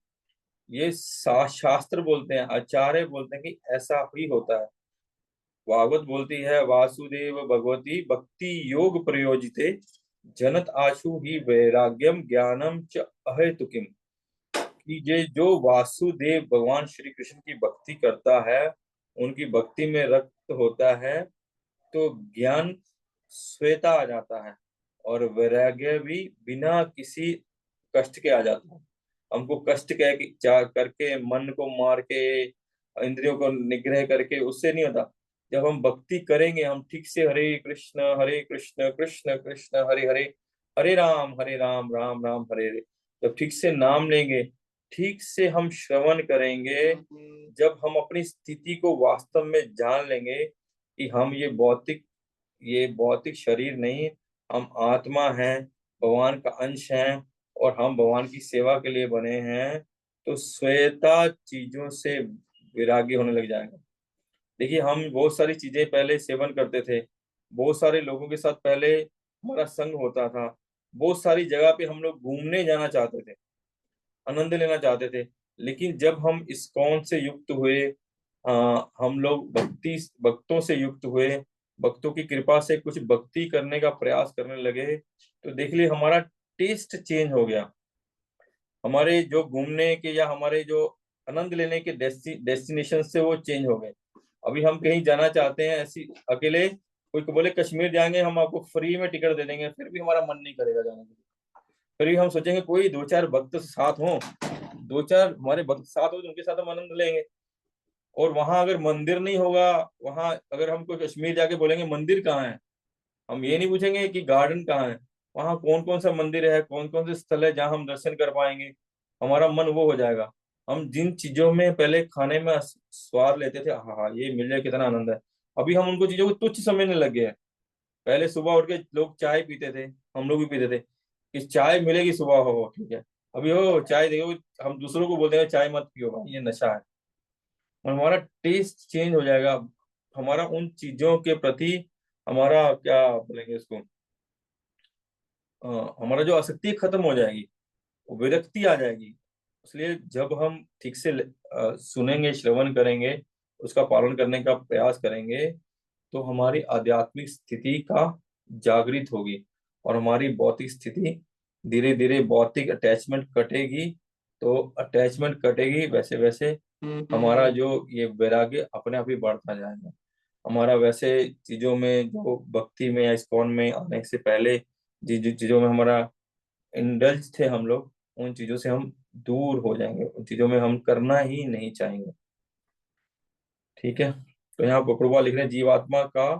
ये शास्त्र बोलते हैं, आचार्य बोलते हैं कि ऐसा ही होता है। भागवत बोलती है, वासुदेव भगवती भक्ति योग प्रयोजिते जनत आशु ही वैराग्यम ज्ञानम च अहेतुकिम। कि ये जो वासुदेव भगवान श्री कृष्ण की भक्ति करता है, उनकी भक्ति में रक्त होता है, तो ज्ञान श्वेता आ जाता है, और वैराग्य भी बिना किसी कष्ट के आ जाता है। हमको कष्ट कह के करके, मन को मार के, इंद्रियों को निग्रह करके उससे नहीं होता। जब हम भक्ति करेंगे, हम ठीक से हरे कृष्ण कृष्ण कृष्ण हरे हरे, हरे राम राम राम हरे हरे, जब ठीक से नाम लेंगे, ठीक से हम श्रवण करेंगे, जब हम अपनी स्थिति को वास्तव में जान लेंगे कि हम ये भौतिक शरीर नहीं, हम आत्मा हैं, भगवान का अंश हैं, और हम भगवान की सेवा के लिए बने हैं, तो श्वेता चीजों से विरागी होने लग जाएगा। देखिए, हम बहुत सारी चीजें पहले सेवन करते थे, बहुत सारे लोगों के साथ पहले हमारा संग होता था, बहुत सारी जगह पे हम लोग घूमने जाना चाहते थे, आनंद लेना चाहते थे। लेकिन जब हम इस्कॉन से युक्त हुए, हम लोग भक्तों से युक्त हुए, भक्तों की कृपा से कुछ भक्ति करने का प्रयास करने लगे, तो देख लिए हमारा टेस्ट चेंज हो गया। हमारे जो घूमने के या हमारे जो आनंद लेने के डेस्टिनेशन से वो चेंज हो गए। अभी हम कहीं जाना चाहते हैं ऐसी अकेले, कोई को बोले कश्मीर जाएंगे, हम आपको फ्री में टिकट दे देंगे, फिर भी हमारा मन नहीं करेगा जाने के लिए। फिर भी हम सोचेंगे कोई दो चार भक्त साथ हो, दो चार हमारे भक्त साथ हो, तो उनके साथ हम आनंद लेंगे। और वहां अगर मंदिर नहीं होगा, वहां अगर हमको कश्मीर जाके बोलेंगे मंदिर कहाँ है, हम ये नहीं पूछेंगे कि गार्डन कहाँ है, वहां कौन कौन सा मंदिर है, कौन कौन से स्थल है जहाँ हम दर्शन कर पाएंगे, हमारा मन वो हो जाएगा। हम जिन चीजों में पहले खाने में स्वाद लेते थे, हाँ हाँ ये मिल जाए कितना आनंद है, अभी हम उनको चीजों को तुच्छ समझने लग गए हैं। पहले सुबह उठ के लोग चाय पीते थे, हम लोग भी पीते थे कि चाय मिलेगी सुबह, हो ठीक है, अभी हो चाय देखो, हम दूसरों को बोलते हैं चाय मत पियो भाई, ये नशा है। और हमारा टेस्ट चेंज हो जाएगा, हमारा उन चीजों के प्रति, हमारा क्या बोलेंगे इसको, हमारा जो आसक्ति खत्म हो जाएगी, वो विरक्ति आ जाएगी। इसलिए जब हम ठीक से सुनेंगे, श्रवण करेंगे, उसका पालन करने का प्रयास करेंगे, तो हमारी आध्यात्मिक स्थिति का जागृत होगी, और हमारी भौतिक स्थिति धीरे धीरे, भौतिक अटैचमेंट कटेगी, तो अटैचमेंट कटेगी, वैसे वैसे हमारा जो ये वैराग्य अपने आप ही बढ़ता जाएगा। हमारा वैसे चीजों में, जो भक्ति में या इस्कॉन में आने से पहले जिन चीजों में हमारा इंडल्ज थे हम लोग, उन चीजों से हम दूर हो जाएंगे, उन चीजों में हम करना ही नहीं चाहेंगे। ठीक है, तो यहाँ प्रभुपाद लिख रहे हैं, जीवात्मा का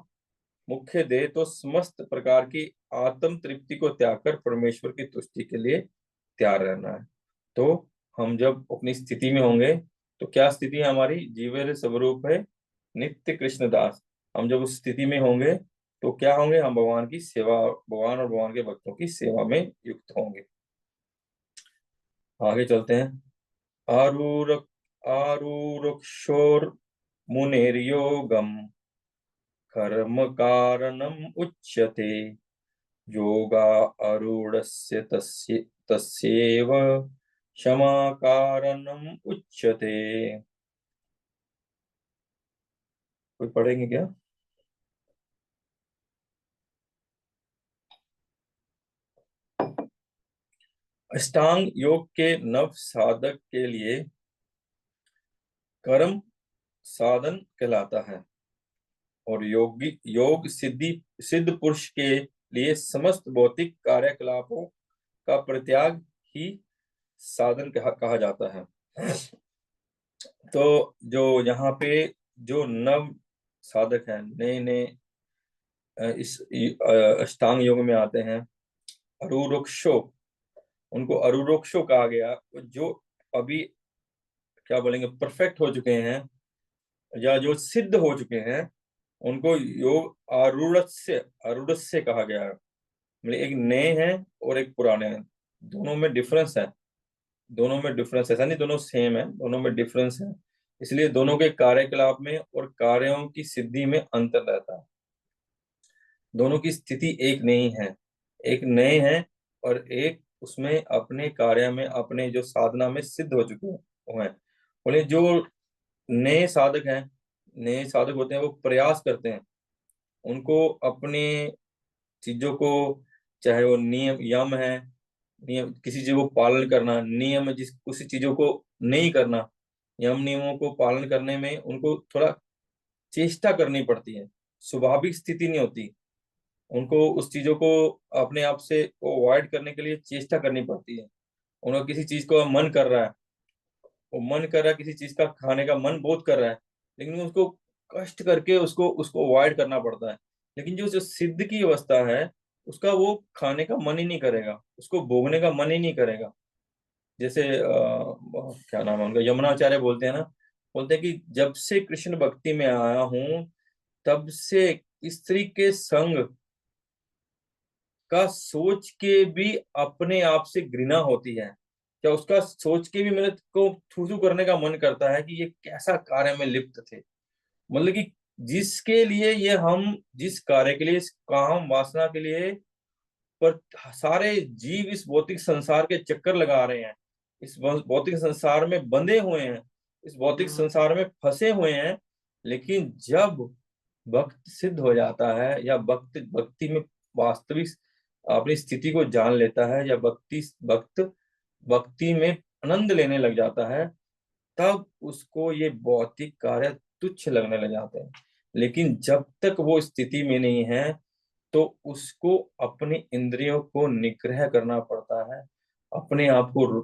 मुख्य ध्येय तो समस्त प्रकार की आत्म तृप्ति को त्याग कर परमेश्वर की तुष्टि के लिए तैयार रहना है। तो हम जब अपनी स्थिति में होंगे, तो क्या स्थिति है हमारी, जीवेर स्वरूप है नित्य कृष्ण दास। हम जब उस स्थिति में होंगे, तो क्या होंगे, हम भगवान की सेवा, भगवान और भगवान के भक्तों की सेवा में युक्त होंगे। आगे चलते हैं। आरूर आरूरुक्षोर मुनेर्योगम कर्म कारणम उच्यते, योगा आरूढ़स्य तस्यैव क्षमा कारणम उच्यते। कोई पढ़ेंगे क्या? अष्टांग योग के नव साधक के लिए कर्म साधन कहलाता है, और योग सिद्ध पुरुष के लिए समस्त भौतिक कार्यकलापों का परित्याग ही साधन कहा जाता है। तो जो यहाँ पे जो नव साधक हैं, नए नए इस अष्टांग योग में आते हैं, अरुरुक्षो, उनको अरुरुक्षो कहा गया। जो अभी क्या बोलेंगे, परफेक्ट हो चुके हैं, या जो सिद्ध हो चुके हैं, उनको योग आरूढ़ से कहा गया है। मतलब एक नए हैं और एक पुराने हैं, दोनों में डिफरेंस है। दोनों में डिफरेंस, ऐसा नहीं दोनों सेम है, दोनों में डिफरेंस है। इसलिए दोनों के कार्यकलाप में और कार्यों की सिद्धि में अंतर रहता है। दोनों की स्थिति एक नहीं है, एक नए हैं और एक उसमें अपने कार्य में, अपने जो साधना में सिद्ध हो चुके हैं। बोले जो नए साधक हैं, नए साधक होते हैं, वो प्रयास करते हैं, उनको अपने चीजों को, चाहे वो नियम यम है, नियम किसी चीज को पालन करना, नियम जिस किसी चीजों को नहीं करना, यम नियमों को पालन करने में उनको थोड़ा चेष्टा करनी पड़ती है, स्वाभाविक स्थिति नहीं होती। उनको उस चीजों को अपने आप से अवॉइड करने के लिए चेष्टा करनी पड़ती है। उनको किसी चीज को मन कर रहा है, वो मन कर रहा है, किसी चीज का खाने का मन बहुत कर रहा है, लेकिन उसको कष्ट करके उसको उसको अवॉइड करना पड़ता है। लेकिन जो जो सिद्ध की अवस्था है, उसका वो खाने का मन ही नहीं करेगा, उसको भोगने का मन ही नहीं करेगा। जैसे क्या नाम है उनका, यमुनाचार्य बोलते हैं ना, बोलते हैं कि जब से कृष्ण भक्ति में आया हूं, तब से स्त्री के संग का सोच के भी अपने आप से घृणा होती है। क्या उसका सोच के भी मेरे को थू थू करने का मन करता है कि ये कैसा कार्य में लिप्त थे। मतलब कि जिसके लिए ये हम, जिस कार्य के लिए, इस काम वासना के लिए पर सारे जीव इस भौतिक संसार के चक्कर लगा रहे हैं, इस भौतिक संसार में बंधे हुए हैं, इस भौतिक संसार में फंसे हुए हैं, लेकिन जब भक्त सिद्ध हो जाता है, या भक्त भक्ति में वास्तविक अपनी स्थिति को जान लेता है, या भक्ति भक्त भक्ति में आनंद लेने लग जाता है, तब उसको ये भौतिक कार्य तुच्छ लगने लग जाते हैं। लेकिन जब तक वो स्थिति में नहीं है, तो उसको अपनी इंद्रियों को निग्रह करना पड़ता है, अपने आप को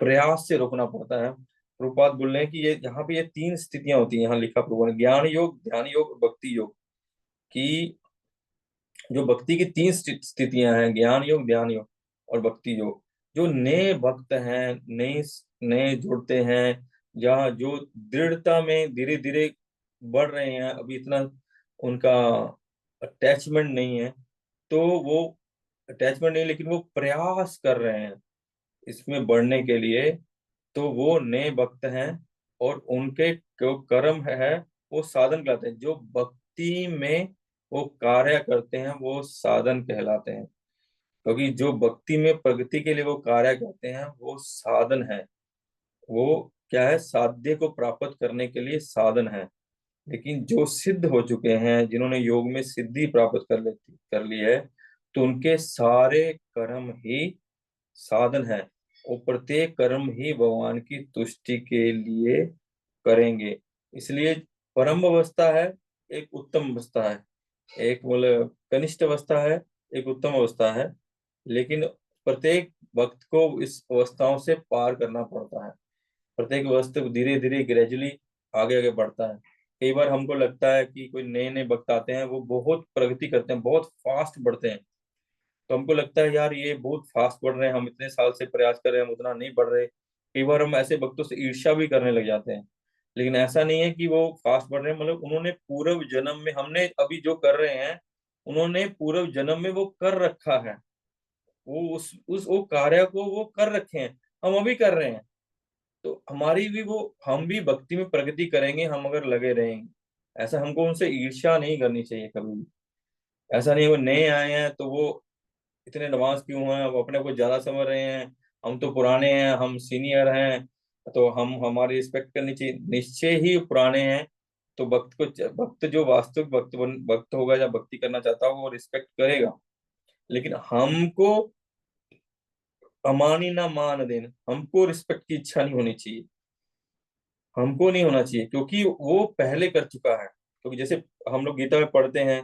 प्रयास से रोकना पड़ता है। प्रभुपाद बोल रहे हैं कि ये यहाँ पे ये तीन स्थितियां होती हैं, यहाँ लिखा प्रभु ने, ज्ञान योग, ध्यान योग और भक्ति योग की। जो भक्ति की तीन स्थितियां हैं, ज्ञान योग, ध्यान योग और भक्ति योग। जो नए भक्त हैं, नए नए जुड़ते हैं, या जो दृढ़ता में धीरे धीरे बढ़ रहे हैं, अभी इतना उनका अटैचमेंट नहीं है, तो वो अटैचमेंट नहीं, लेकिन वो प्रयास कर रहे हैं इसमें बढ़ने के लिए, तो वो नए भक्त हैं। और उनके जो कर्म है वो साधन कहलाते हैं। जो भक्ति में वो कार्य करते हैं वो साधन कहलाते हैं, क्योंकि जो भक्ति में प्रगति के लिए वो कार्य करते हैं वो साधन है। वो क्या है, साध्य को प्राप्त करने के लिए साधन है। लेकिन जो सिद्ध हो चुके हैं, जिन्होंने योग में सिद्धि प्राप्त कर ली है, तो उनके सारे कर्म ही साधन है। वो प्रत्येक कर्म ही भगवान की तुष्टि के लिए करेंगे। इसलिए परम अवस्था है, एक उत्तम अवस्था है, एक मतलब कनिष्ठ अवस्था है, एक उत्तम अवस्था है। लेकिन प्रत्येक भक्त को इस अवस्थाओं से पार करना पड़ता है। प्रत्येक अवस्था धीरे धीरे ग्रेजुअली आगे आगे बढ़ता है। कई बार हमको लगता है कि कोई नए नए भक्त आते हैं, वो बहुत प्रगति करते हैं, बहुत फास्ट बढ़ते हैं, तो हमको लगता है यार ये बहुत फास्ट बढ़ रहे हैं, हम इतने साल से प्रयास कर रहे हैं, हम उतना नहीं बढ़ रहे। कई बार हम ऐसे भक्तों से ईर्ष्या भी करने लग जाते हैं। लेकिन ऐसा नहीं है कि वो फास्ट बढ़ रहे हैं, मतलब उन्होंने पूर्व जन्म में, हमने अभी जो कर रहे हैं, उन्होंने पूर्व जन्म में वो कर रखा है। वो उस वो कार्य को वो कर रखे हैं, हम अभी कर रहे हैं। तो हमारी भी वो, हम भी भक्ति में प्रगति करेंगे हम अगर लगे रहेंगे। ऐसा हमको उनसे ईर्ष्या नहीं करनी चाहिए कभी भी। ऐसा नहीं वो नए आए हैं तो वो इतने एडवांस क्यों हैं, वो अपने को ज्यादा समझ रहे हैं, हम तो पुराने हैं, हम सीनियर हैं, तो हम हमारी रिस्पेक्ट करनी चाहिए। निश्चय ही पुराने हैं, तो भक्त जो वास्तविक भक्त होगा या भक्ति करना चाहता होगा, वो रिस्पेक्ट करेगा। लेकिन हमको अमानी ना मान देना, हमको रिस्पेक्ट की इच्छा नहीं होनी चाहिए, हमको नहीं होना चाहिए, क्योंकि वो पहले कर चुका है। क्योंकि जैसे हम लोग गीता में पढ़ते हैं,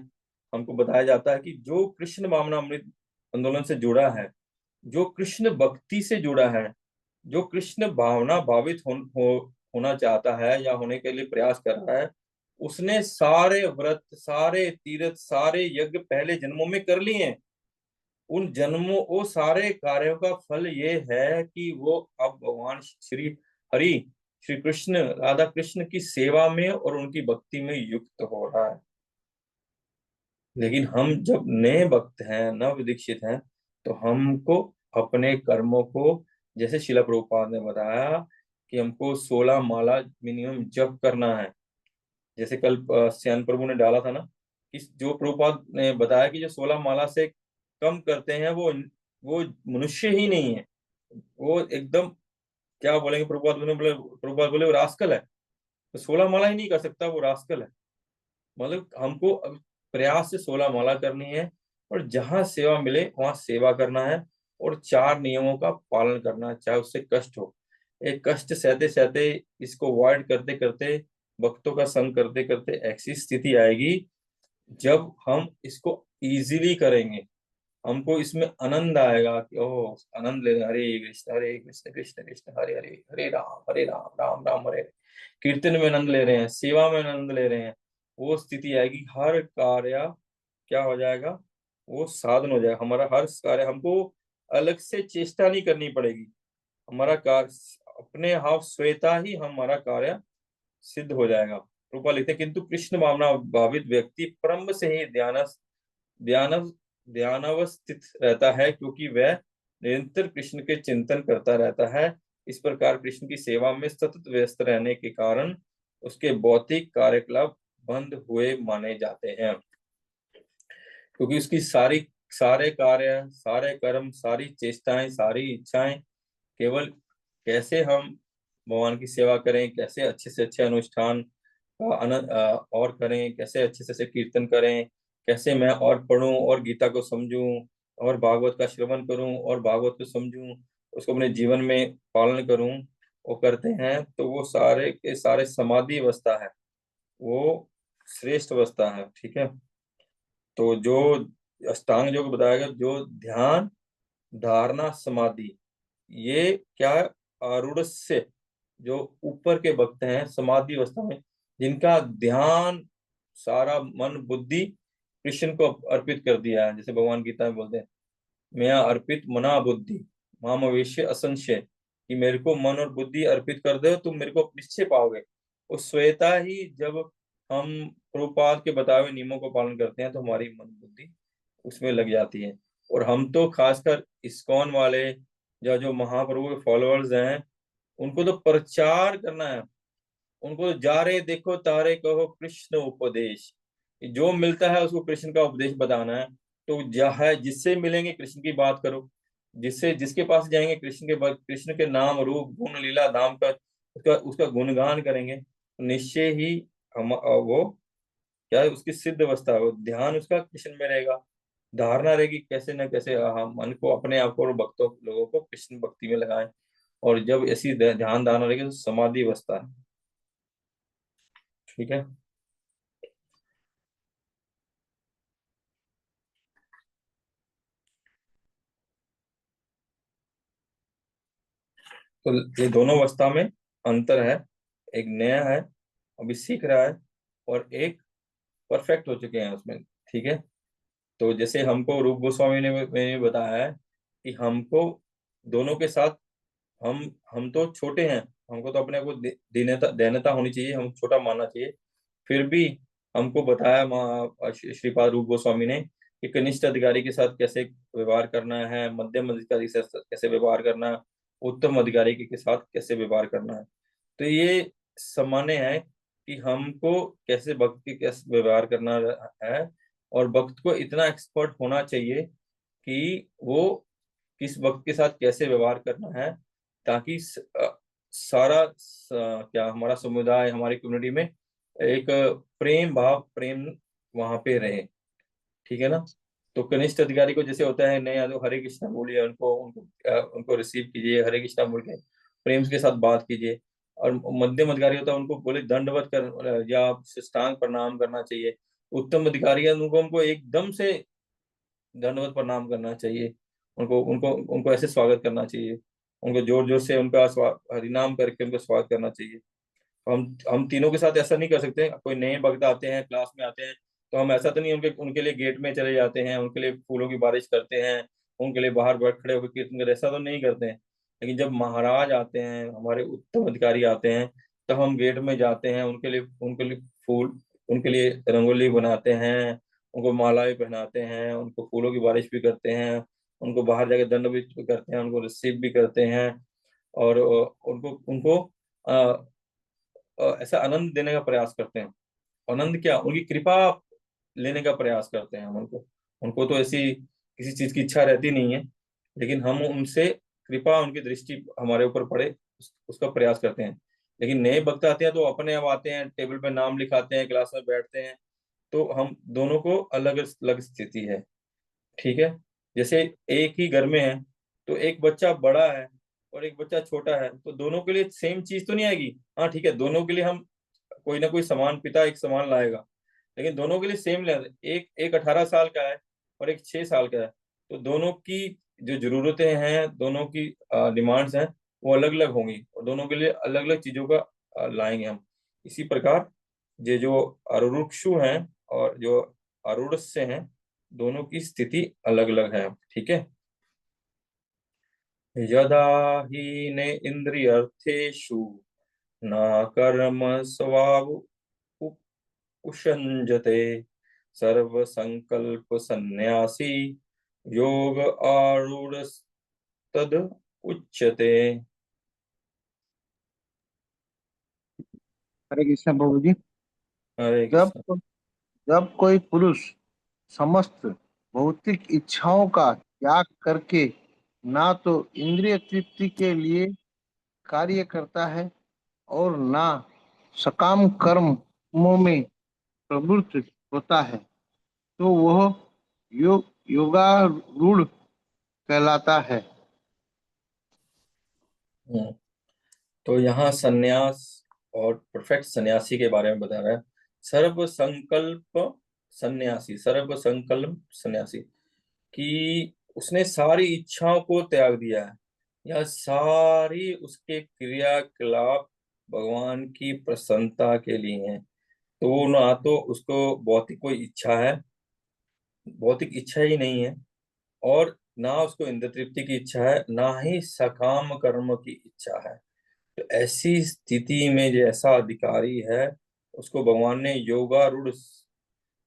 हमको बताया जाता है कि जो कृष्ण भावनामृत आंदोलन से जुड़ा है, जो कृष्ण भक्ति से जुड़ा है, जो कृष्ण भावना भावित होना चाहता है या होने के लिए प्रयास कर रहा है, उसने सारे व्रत, सारे तीर्थ, सारे यज्ञ पहले जन्मों में कर लिए हैं। उन जन्मों, वो सारे कार्यों का फल ये है कि वो अब भगवान श्री हरि, श्री कृष्ण, राधा कृष्ण की सेवा में और उनकी भक्ति में युक्त हो रहा है। लेकिन हम जब नए भक्त हैं, नव दीक्षित हैं, तो हमको अपने कर्मों को, जैसे शिला प्रभुपाद ने बताया कि हमको 16 माला मिनिमम जप करना है। जैसे कल श्यान प्रभु ने डाला था ना, इस जो प्रभुपाद ने बताया कि जो 16 माला से कम करते हैं वो मनुष्य ही नहीं है, वो एकदम, क्या बोलेंगे, प्रभुपाद बोले वो रास्कल है। तो 16 माला ही नहीं कर सकता, वो रास्कल है। मतलब हमको अब प्रयास से 16 माला करनी है, और जहां सेवा मिले वहां सेवा करना है, और 4 नियमों का पालन करना है, चाहे उससे कष्ट हो। एक कष्ट सहते सहते, इसको अवॉइड करते करते, भक्तों का संग करते करते ऐसी स्थिति आएगी जब हम इसको इजीली करेंगे, हमको इसमें आनंद आएगा कि ओह आनंद ले रहे हैं, हरे कृष्ण कृष्ण कृष्ण हरे हरे, हरे राम राम राम हरे हरे। कीर्तन में आनंद ले रहे हैं, सेवा में आनंद ले रहे हैं, वो स्थिति आएगी, हर कार्य क्या हो जाएगा, वो साधन हो जाएगा। हमारा हर कार्य, हमको अलग से चेष्टा नहीं करनी पड़ेगी, हमारा कार्य अपने आप स्वतः ही हमारा कार्य सिद्ध हो जाएगा। रूपा लिखते हैं, किंतु कृष्ण भावना भावित व्यक्ति परम से ही ध्यान ध्यानावस्थित रहता है, क्योंकि वह निरंतर कृष्ण के चिंतन करता रहता है। इस प्रकार कृष्ण की सेवा में सतत व्यस्त रहने के कारण उसके भौतिक कार्यकलाप बंद हुए माने जाते हैं, क्योंकि उसकी सारे कार्य, सारे कर्म, सारी चेष्टाएं, सारी इच्छाएं केवल कैसे हम भगवान की सेवा करें, कैसे अच्छे से अच्छे अनुष्ठान का आनंद और करें, कैसे अच्छे से अच्छे कीर्तन करें, कैसे मैं और पढूं और गीता को समझूं, और भागवत का श्रवण करूं और भागवत को समझूं, उसको अपने जीवन में पालन करूं, वो करते हैं तो वो सारे के सारे समाधि अवस्था है, वो श्रेष्ठ अवस्था है। ठीक है। तो जो अष्टांग योग बताया गया, जो ध्यान, धारणा, समाधि, ये क्या है, आरूढ़ से जो ऊपर के भक्त हैं समाधि अवस्था में, जिनका ध्यान, सारा मन बुद्धि कृष्ण को अर्पित कर दिया है, जैसे भगवान गीता में बोलते हैं, मैं अर्पित मना बुद्धि माम अवेश्य असंशय, कि मेरे को मन और बुद्धि अर्पित कर दो, तुम मेरे को निश्चय पाओगे। उस श्वेता ही जब हम प्रभुपाद के बताए हुए नियमों को पालन करते हैं तो हमारी मन बुद्धि उसमें लग जाती है। और हम तो खासकर इस्कॉन वाले, जो जो महाप्रभु के फॉलोअर्स हैं, उनको तो प्रचार करना है, उनको जा रहे देखो तारे कहो कृष्ण उपदेश, जो मिलता है उसको कृष्ण का उपदेश बताना है। तो है जिससे मिलेंगे कृष्ण की बात करो, जिससे जिसके पास जाएंगे कृष्ण के नाम रूप गुण लीला धाम का उसका उसका गुणगान करेंगे, तो निश्चय ही हम वो क्या है, उसकी सिद्ध अवस्था है, वो ध्यान उसका कृष्ण में रहेगा, धारणा रहेगी कैसे न कैसे हम मन को, अपने आप को और भक्तों लोगों को कृष्ण भक्ति में लगाएं। और जब ऐसी ध्यान धारणा रहेगी तो समाधि अवस्था है। ठीक है। तो ये दोनों अवस्था में अंतर है, एक नया है अभी सीख रहा है, और एक परफेक्ट हो चुके हैं उसमें। ठीक है। तो जैसे हमको रूप गोस्वामी ने बताया है कि हमको दोनों के साथ, हम तो छोटे हैं, हमको तो अपने को दीनता दैनता होनी चाहिए, हम छोटा मानना चाहिए। फिर भी हमको बताया श्रीपाद रूप गोस्वामी ने कि कनिष्ठ अधिकारी के साथ कैसे व्यवहार करना है, मध्यम अधिकारी के साथ कैसे व्यवहार करना है, उत्तम अधिकारी के साथ कैसे व्यवहार करना है। तो ये सामान्य है कि हमको कैसे भक्त के कैसे व्यवहार करना है, और भक्त को इतना एक्सपर्ट होना चाहिए कि वो किस वक्त के साथ कैसे व्यवहार करना है, ताकि सारा क्या हमारा समुदाय, हमारी कम्युनिटी में एक प्रेम भाव, प्रेम वहां पे रहे। ठीक है ना। तो कनिष्ठ अधिकारी को जैसे होता है नया, तो हरे कृष्णा बोलिए, उनको उनको उनको रिसीव कीजिए, हरे कृष्णा बोल के प्रेम के साथ बात कीजिए। और मध्यम अधिकारी होता है, उनको बोले दंडवत कर या साष्टांग प्रणाम करना चाहिए। उत्तम अधिकारी है, उनको उनको एकदम से दंडवत प्रणाम करना चाहिए, उनको उनको उनको ऐसे स्वागत करना चाहिए, उनको जोर जोर से उनका हरिनाम करके उनका स्वागत करना चाहिए। तो हम तीनों के साथ ऐसा नहीं कर सकते। कोई नए भक्त आते हैं, क्लास में आते हैं, तो हम ऐसा तो नहीं उनके उनके लिए गेट में चले जाते हैं, उनके लिए फूलों की बारिश करते हैं, उनके लिए बाहर बैठ खड़े होकर कीर्तन करते, ऐसा तो नहीं करते हैं। लेकिन जब महाराज आते हैं, हमारे उत्तम अधिकारी आते हैं, तब हम गेट में जाते हैं, उनके लिए फूल, उनके लिए रंगोली बनाते हैं, उनको मालाएं पहनाते हैं, उनको फूलों की बारिश भी करते हैं, उनको बाहर जाके दंड भी करते हैं, उनको रिसीव भी करते हैं। और उनको उनको ऐसा आनंद देने का प्रयास करते हैं। आनंद क्या, उनकी कृपा लेने का प्रयास करते हैं हम उनको। उनको तो ऐसी किसी चीज की इच्छा रहती नहीं है, लेकिन हम उनसे कृपा, उनकी दृष्टि हमारे ऊपर पड़े उसका प्रयास करते हैं। लेकिन नए भक्त आते हैं तो अपने आप आते हैं, टेबल पे नाम लिखाते हैं, क्लास में बैठते हैं, तो हम दोनों को अलग अलग स्थिति है। ठीक है। जैसे एक ही घर में है, तो एक बच्चा बड़ा है और एक बच्चा छोटा है, तो दोनों के लिए सेम चीज तो नहीं आएगी। हाँ ठीक है, दोनों के लिए हम कोई ना कोई सामान, पिता एक सामान लाएगा, लेकिन दोनों के लिए सेम ले। एक एक 18 साल का है और एक 6 साल का है, तो दोनों की जो जरूरतें हैं, दोनों की डिमांड्स हैं, वो अलग अलग होंगी, और दोनों के लिए अलग अलग चीजों का लाएंगे हम। इसी प्रकार ये जो अरुरुक्षु हैं और जो अरूढ़स्य हैं, दोनों की स्थिति अलग अलग है। ठीक है। यदा हीने इंद्रियर्थेषु न कर्म स्वभाव उषंजते सर्व संकल्प सन्यासी योग आरूढ़ तद उच्यते। हरे कृष्ण प्रभु जी। हरे जब कृष्ण। जब कोई पुरुष समस्त भौतिक इच्छाओं का त्याग करके ना तो इंद्रिय तृप्ति के लिए कार्य करता है और ना सकाम कर्मों में प्रवृत्त होता है, तो वह योगारूढ़ कहलाता है। हम्म। तो यहाँ सन्यास और परफेक्ट सन्यासी के बारे में बता रहा है। सर्व संकल्प सन्यासी, सर्व संकल्प सन्यासी, कि उसने सारी इच्छाओं को त्याग दिया है, या सारी उसके क्रियाकलाप भगवान की प्रसन्नता के लिए हैं। तो वो ना तो उसको भौतिक कोई इच्छा है, भौतिक इच्छा ही नहीं है, और ना उसको इंद्र तृप्ति की इच्छा है, ना ही सकाम कर्म की इच्छा है। तो ऐसी स्थिति में जैसा अधिकारी है, उसको भगवान ने योगारूढ़,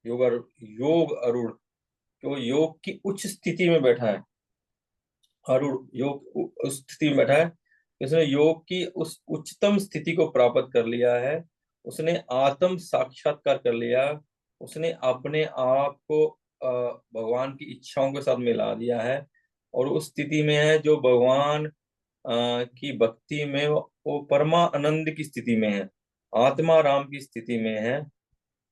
योगा योग अरूढ़, तो योग की उच्च स्थिति में बैठा है। आरूढ़ योग उस स्थिति में बैठा है, उसने योग की उस उच्चतम स्थिति को प्राप्त कर लिया है। उसने आत्म साक्षात्कार कर लिया। उसने अपने आप को भगवान की इच्छाओं के साथ मिला दिया है, और उस स्थिति में है जो भगवान की भक्ति में वो परमा आनंद की स्थिति में है, आत्मा राम की स्थिति में है।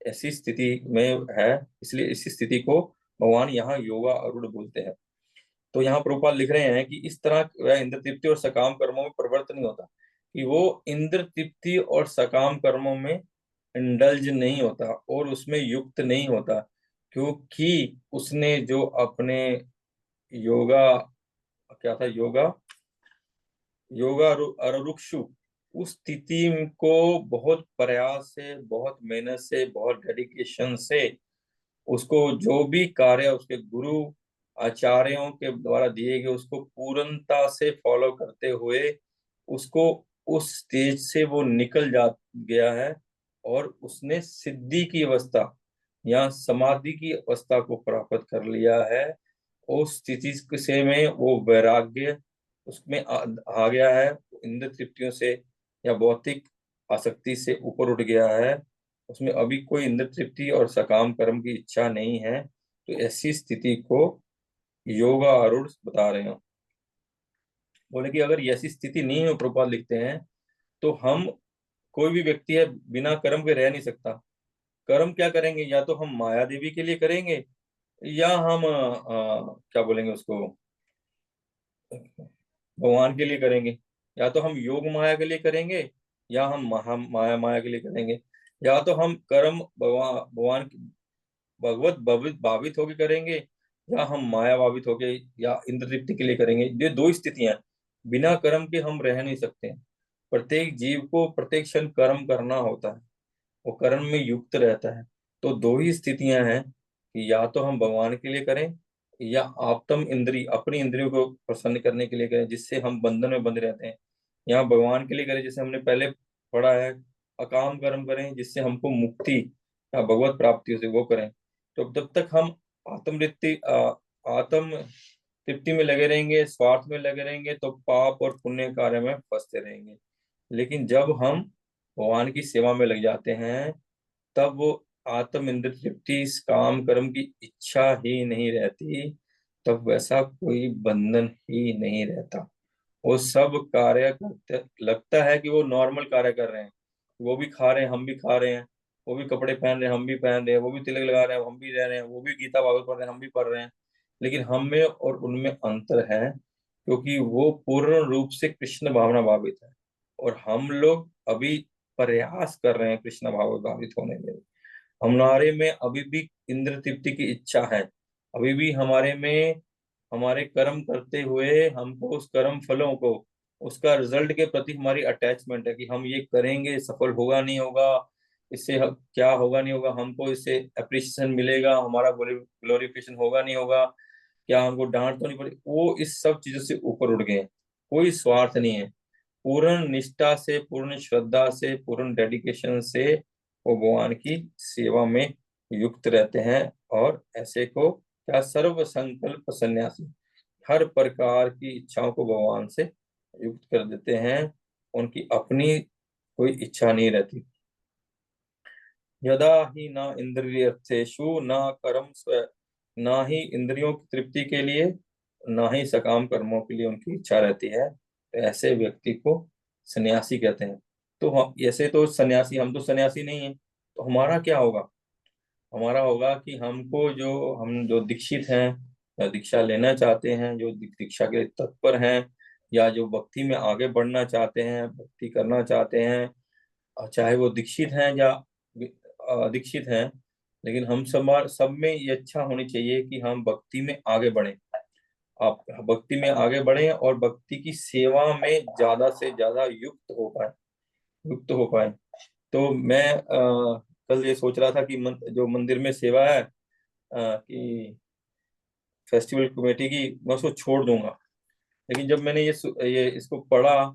ऐसी स्थिति में है, इसलिए इसी स्थिति को भगवान यहाँ योगा आरूढ़ बोलते हैं। तो यहाँ प्रभुपाद लिख रहे हैं कि इस तरह वह इंद्र तृप्ति और सकाम कर्मों में प्रवृत्त नहीं होता, कि वो इंद्र तृप्ति और सकाम कर्मों में इंडल्ज नहीं होता और उसमें युक्त नहीं होता, क्योंकि उसने जो अपने योगा, क्या था, योगा योगा अरुरुक्षु, उस स्थिति को बहुत प्रयास से, बहुत मेहनत से, बहुत डेडिकेशन से, उसको जो भी कार्य उसके गुरु आचार्यों के द्वारा दिए गए उसको पूर्णता से फॉलो करते हुए, उसको उस स्टेज से वो निकल जा गया है, और उसने सिद्धि की अवस्था या समाधि की अवस्था को प्राप्त कर लिया है। उस स्थिति से में वो वैराग्य उसमें आ गया है, इंद्र तृप्तियों से या भौतिक आसक्ति से ऊपर उठ गया है। उसमें अभी कोई इंद्र तृप्ति और सकाम कर्म की इच्छा नहीं है। तो ऐसी स्थिति को योगा आरूढ़ बता रहे हो। बोले कि अगर ऐसी स्थिति नहीं हो, प्रभुपाद लिखते हैं, तो हम, कोई भी व्यक्ति है बिना कर्म के रह नहीं सकता। कर्म क्या करेंगे, या तो हम माया देवी के लिए करेंगे, या हम क्या बोलेंगे उसको, भगवान के लिए करेंगे। या तो हम योग माया के लिए करेंगे, या हम माया माया के लिए करेंगे। या तो हम कर्म भगवान भगवान भगवत भावित होके करेंगे, या हम माया भावित होके या इंद्र तृप्ति के लिए करेंगे। ये दो स्थितियां हैं। बिना कर्म के हम रह नहीं सकते। प्रत्येक जीव को प्रत्येक क्षण कर्म करना होता है, वो कर्म में युक्त रहता है। तो दो ही स्थितियां हैं, कि या तो हम भगवान के लिए करें, या आप्तम इंद्री अपनी इंद्रियों को प्रसन्न करने के लिए करें, जिससे हम बंधन में बंधे रहते हैं। या भगवान के लिए करें, जैसे हमने पहले पढ़ा है, अकाम कर्म करें जिससे हमको मुक्ति या भगवत प्राप्ति से वो करें। तो जब तक हम आत्मवृत्ति आत्म तृप्ति में लगे रहेंगे, स्वार्थ में लगे रहेंगे, तो पाप और पुण्य कार्य में फंसते रहेंगे। लेकिन जब हम भगवान की सेवा में लग जाते हैं, तब वो आत्म इंद्र तृप्ति, इस काम कर्म की इच्छा ही नहीं रहती, तब वैसा कोई बंधन ही नहीं रहता। वो सब कार्य करते, लगता है कि वो नॉर्मल कार्य कर रहे हैं, वो भी खा रहे हैं हम भी खा रहे हैं, वो भी कपड़े पहन रहे हैं हम भी पहन रहे हैं, वो भी तिलक लगा रहे हैं हम भी रह रहे हैं, वो भी गीता भागवत पढ़ रहे हैं हम भी पढ़ रहे हैं, लेकिन हम में और उनमें अंतर है, क्योंकि वो पूर्ण रूप से कृष्ण भावना भावित है और हम लोग अभी प्रयास कर रहे हैं कृष्ण भाव भावित होने में। हमारे में अभी भी इंद्र तृप्ति की इच्छा है, अभी भी हमारे में, हमारे कर्म करते हुए हमको उस कर्म फलों को, उसका रिजल्ट के प्रति हमारी अटैचमेंट है कि हम ये करेंगे, सफल होगा नहीं होगा, इससे क्या होगा नहीं होगा, हमको इससे अप्रिसिएशन मिलेगा, हमारा ग्लोरिफिकेशन होगा नहीं होगा, क्या हमको डांट तो नहीं पड़ेगी, वो इस सब चीजों से ऊपर उठ गए हैं। कोई स्वार्थ नहीं है, पूर्ण निष्ठा से, पूर्ण श्रद्धा से, पूर्ण डेडिकेशन से वो भगवान की सेवा में युक्त रहते हैं। और ऐसे को क्या, सर्व संकल्प सन्यासी, हर प्रकार की इच्छाओं को भगवान से युक्त कर देते हैं, उनकी अपनी कोई इच्छा नहीं रहती। यदा ही न इंद्रियर्थेषु न कर्म स्व, ना ही इंद्रियों की तृप्ति के लिए, ना ही सकाम कर्मों के लिए उनकी इच्छा रहती है, तो ऐसे व्यक्ति को सन्यासी कहते हैं। तो हम ऐसे तो सन्यासी, हम तो सन्यासी नहीं है, तो हमारा क्या होगा? हमारा होगा कि हमको जो, हम जो दीक्षित हैं या दीक्षा लेना चाहते हैं, जो दीक्षा के लिए तत्पर हैं, या जो भक्ति में आगे बढ़ना चाहते हैं, भक्ति करना चाहते हैं, चाहे वो दीक्षित हैं या दीक्षित हैं, लेकिन हम सब में ये इच्छा होनी चाहिए कि हम भक्ति में आगे बढ़ें। आप भक्ति में आगे बढ़ें और भक्ति की सेवा में ज्यादा से ज्यादा युक्त हो पाए। तो मैं कल ये सोच रहा था कि जो मंदिर में सेवा है कि फेस्टिवल कमेटी की, मैं उसको छोड़ दूंगा, लेकिन जब मैंने ये इसको पढ़ा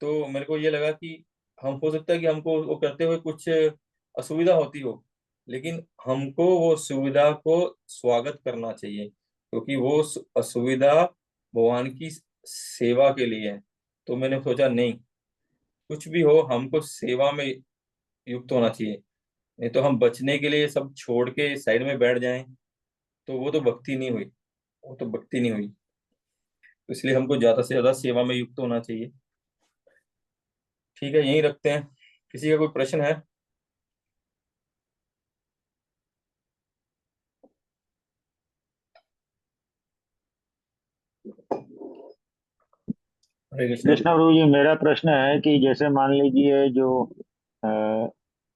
तो मेरे को ये लगा कि हम, हो सकता है कि हमको वो करते हुए कुछ असुविधा होती हो, लेकिन हमको वो सुविधा को स्वागत करना चाहिए, क्योंकि वो असुविधा भगवान की सेवा के लिए है। तो मैंने सोचा नहीं, कुछ भी हो हमको सेवा में युक्त होना चाहिए, नहीं तो हम बचने के लिए सब छोड़ के साइड में बैठ जाएं, तो वो तो भक्ति नहीं हुई, वो तो भक्ति नहीं हुई। तो इसलिए हमको ज्यादा से ज्यादा सेवा में युक्त होना चाहिए। ठीक है, यहीं रखते हैं। किसी का कोई प्रश्न है? हरे कृष्ण। कृष्ण प्रभु जी, मेरा प्रश्न है कि जैसे मान लीजिए जो अ,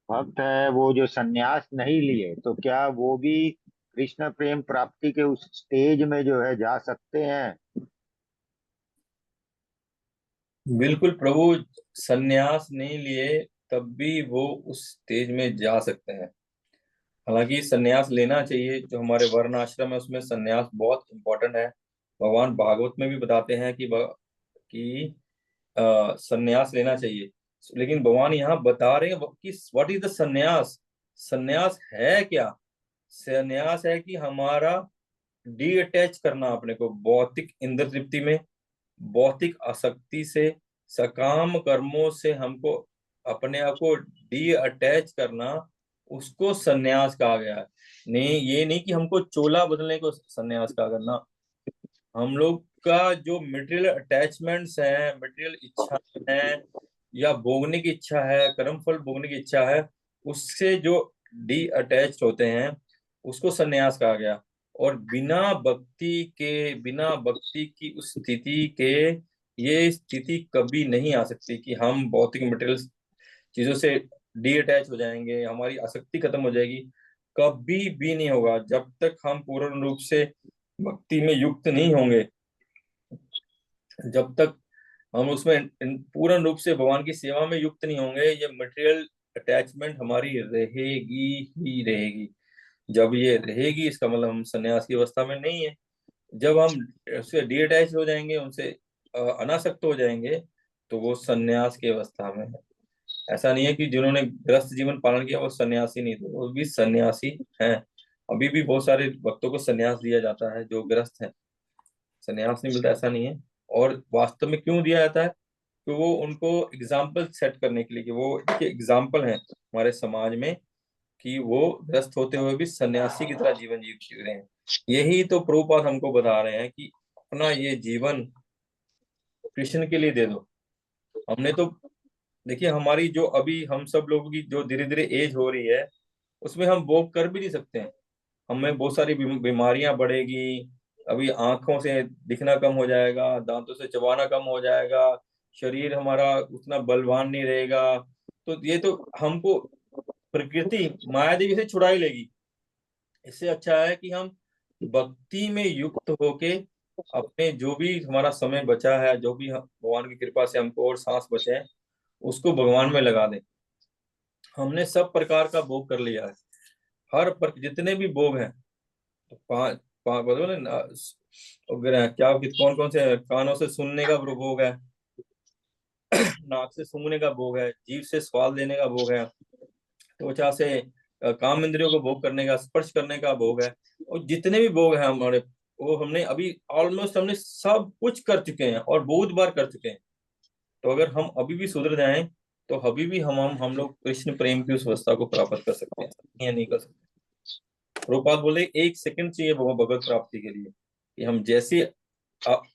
भक्त है वो जो सन्यास नहीं लिए, तो क्या वो भी कृष्ण प्रेम प्राप्ति के उस स्टेज में जो है जा सकते हैं? बिल्कुल प्रभु, सन्यास नहीं लिए तब भी वो उस स्टेज में जा सकते हैं। हालांकि सन्यास लेना चाहिए, जो हमारे वर्ण आश्रम है उसमें सन्यास बहुत इंपॉर्टेंट है। भगवान भागवत में भी बताते हैं कि सन्यास लेना चाहिए, लेकिन भगवान यहाँ बता रहे हैं कि व्हाट इज द सन्यास। सन्यास है क्या? सन्यास है कि हमारा डी अटैच करना अपने को भौतिक इंद्र तृप्ति में, भौतिक आसक्ति से, सकाम कर्मों से हमको अपने आप को डी अटैच करना, उसको सन्यास कहा गया है। नहीं, ये नहीं कि हमको चोला बदलने को सन्यास कहा करना। हम लोग का जो मटेरियल अटैचमेंट्स हैं, मटेरियल इच्छा है, या भोगने की इच्छा है, कर्म फल भोगने की इच्छा है, उससे जो डी अटैच होते हैं उसको सन्यास कहा गया। और बिना भक्ति की उस स्थिति के, ये स्थिति कभी नहीं आ सकती कि हम भौतिक मटेरियल चीजों से डी अटैच हो जाएंगे, हमारी आसक्ति खत्म हो जाएगी। कभी भी नहीं होगा जब तक हम पूर्ण रूप से भक्ति में युक्त नहीं होंगे, जब तक हम उसमें पूर्ण रूप से भगवान की सेवा में युक्त नहीं होंगे, ये मटेरियल अटैचमेंट हमारी रहेगी ही रहेगी। जब ये रहेगी, इसका मतलब हम सन्यास की अवस्था में नहीं है। जब हम उससे डी अटैच हो जाएंगे, उनसे अनासक्त हो जाएंगे, तो वो सन्यास की अवस्था में है। ऐसा नहीं है कि जिन्होंने गृहस्थ जीवन पालन किया वो सन्यासी नहीं थे, वो भी सन्यासी हैं। अभी भी बहुत सारे भक्तों को सन्यास दिया जाता है जो गृहस्थ हैं, सन्यास नहीं मिलता ऐसा नहीं है। और वास्तव में क्यों दिया जाता है? तो वो उनको एग्जाम्पल सेट करने के लिए, कि वो एक एग्जाम्पल है हमारे समाज में, कि वो ग्रस्त होते हुए भी सन्यासी की तरह जीवन जी रहे हैं। यही तो प्रभुपाद हमको बता रहे हैं कि अपना ये जीवन कृष्ण के लिए दे दो। हमने तो देखिए, हमारी जो अभी हम सब लोगों की जो धीरे धीरे एज हो रही है, उसमें हम भोग कर भी नहीं सकते हैं। हमें बहुत सारी बीमारियां बढ़ेगी। अभी आंखों से दिखना कम हो जाएगा, दांतों से चबाना कम हो जाएगा, शरीर हमारा उतना बलवान नहीं रहेगा। तो ये तो हमको प्रकृति माया देवी से छुड़ा ही लेगी। इससे अच्छा है कि हम भक्ति में युक्त होके अपने जो भी हमारा समय बचा है, जो भी भगवान की कृपा से हमको और सांस बचे हैं, उसको भगवान में लगा दें। हमने सब प्रकार का भोग कर लिया है। जितने भी भोग हैं, तो पांच पांच बोलो ना, क्या कौन कौन से, कानों से सुनने का भोग है, नाक से सूंघने का भोग है, जीभ से स्वाद लेने का भोग है, त्वचा से काम इंद्रियों को भोग करने का, स्पर्श करने का भोग है। और जितने भी भोग हैं हमारे, वो हमने अभी ऑलमोस्ट हमने सब कुछ कर चुके हैं और बहुत बार कर चुके हैं। तो अगर हम अभी भी सुधर जाएं, तो अभी भी हम लोग कृष्ण प्रेम की उस अवस्था को प्राप्त कर सकते हैं, या नहीं कर सकते। प्रभुपाद बोले 1 सेकंड चाहिए भगवत प्राप्ति के लिए, कि हम जैसे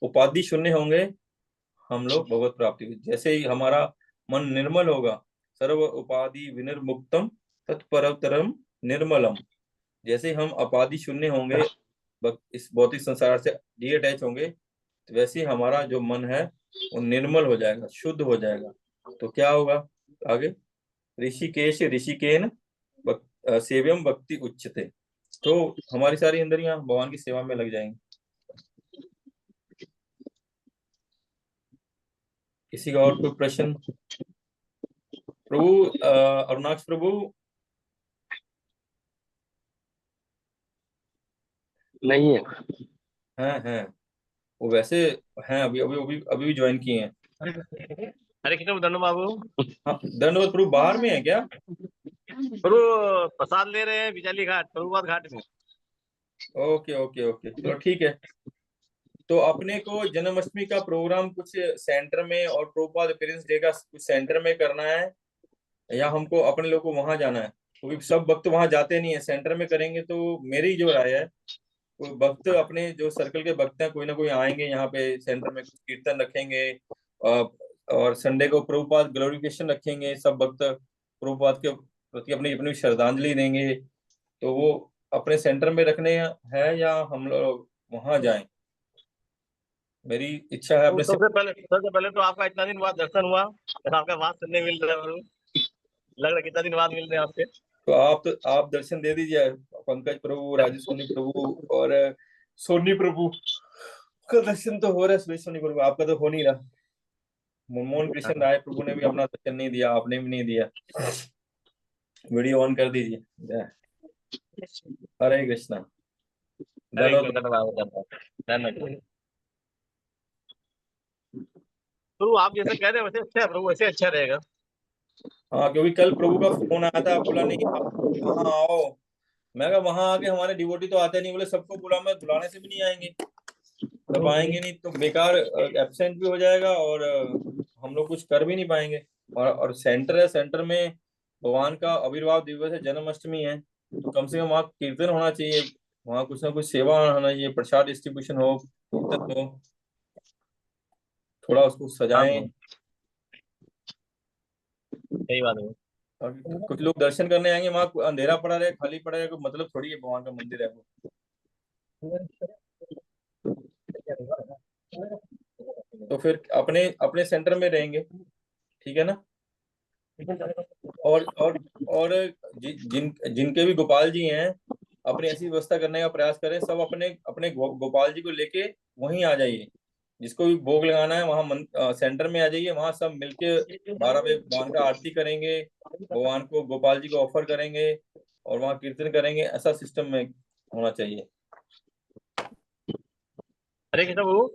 उपाधि शून्य होंगे, हम लोग भगवत प्राप्ति जैसे ही हमारा मन निर्मल होगा, सर्व उपाधि विनिर्मुक्तम तत्परतरम निर्मलम। जैसे हम उपाधि शून्य होंगे, इस भौतिक संसार से डीअटैच होंगे, तो वैसे ही हमारा जो मन है वो निर्मल हो जाएगा, शुद्ध हो जाएगा। तो क्या होगा आगे? ऋषिकेश ऋषिकेन सेव्यम भक्ति उच्चते। तो हमारी सारी इंद्रियां भगवान की सेवा में लग जाएंगी। किसी का और कोई प्रश्न? प्रभु अरुणाक्ष प्रभु। नहीं है। हैं वो वैसे हैं, अभी अभी अभी अभी भी ज्वाइन किए हैं। अरे कितने दंडो बाबू। हाँ, दंडवत प्रभु बाहर में है क्या? प्रभु प्रसाद ले रहे हैं बिचाली घाट, प्रभुपाद घाट में। ओके ओके ओके, चलो ठीक है। तो अपने को जन्माष्टमी का प्रोग्राम कुछ सेंटर में और प्रभुपाद अपीयरेंस डे का कुछ सेंटर में करना है, या हमको अपने लोग को वहां जाना है? क्योंकि सब भक्त वहां जाते नहीं है, सेंटर में करेंगे तो मेरी जो राय है, कोई भक्त अपने जो सर्कल के भक्त हैं कोई ना कोई आएंगे यहाँ पे सेंटर में, कुछ कीर्तन रखेंगे, और संडे को प्रभुपाद ग्लोरिफिकेशन रखेंगे, सब भक्त प्रभुपाद के प्रति अपनी अपनी श्रद्धांजलि देंगे। तो वो अपने सेंटर में रखने हैं या हम लोग वहां जाएं? मेरी इच्छा है तो अपने से। सबसे पहले तो आपका इतना दिन बाद दर्शन हुआ, आपका बात सुनने मिल रहा है प्रभु। लग रहा है कितना दिन बाद मिल रहे हैं आपसे। तो आप दर्शन दे दीजिए, पंकज प्रभु, राजेश सोनी प्रभु और सोनी प्रभु का दर्शन तो हो रहा है। सुरेश सोनी प्रभु आपका तो हो नहीं रहा। मनमोहन कृष्ण राय प्रभु ने भी अपना दर्शन नहीं दिया, आपने भी नहीं दिया। वीडियो ऑन कर दीजिए। जय हरे कृष्णा। अरे धन्यवाद। धन्यवाद। प्रभु आप जैसे कह रहे हैं वैसे अच्छा है प्रभु, वैसे अच्छा रहेगा। हाँ, क्योंकि कल प्रभु का फोन आया था, बोला नहीं आप वहाँ आओ। मैं कहा वहां आके हमारे डिवोटी तो आते नहीं, बोले सबको बुला, मैं बुलाने से भी नहीं आएंगे। सब आएंगे नहीं तो बेकार एब्सेंट भी हो जाएगा, और हम लोग कुछ कर भी नहीं पाएंगे। और सेंटर है, सेंटर में भगवान का आविर्भाव दिवस है, जन्माष्टमी है, तो कम से कम वहाँ कीर्तन होना चाहिए, वहाँ कुछ ना कुछ सेवा होना चाहिए, प्रसाद डिस्ट्रीब्यूशन हो, कीर्तन हो, थोड़ा उसको हाँ सजाएं। प्रभु, सही बात है। और कुछ लोग दर्शन करने आएंगे, वहाँ अंधेरा पड़ा रहे, खाली पड़ा रहे, कोई मतलब थोड़ी है, भगवान का मंदिर है वो। तो फिर अपने अपने सेंटर में रहेंगे, ठीक है ना? और जिनके भी गोपाल जी हैं, अपनी ऐसी व्यवस्था करने का प्रयास करें, सब अपने अपने गोपाल जी को लेके वहीं आ जाइए। जिसको भी भोग लगाना है वहां सेंटर में आ जाइए, वहां सब मिलके 12 बजे भगवान का आरती करेंगे, भगवान को गोपाल जी को ऑफर करेंगे, और वहां कीर्तन करेंगे। ऐसा सिस्टम में होना चाहिए। हरे कृष्ण प्रभु।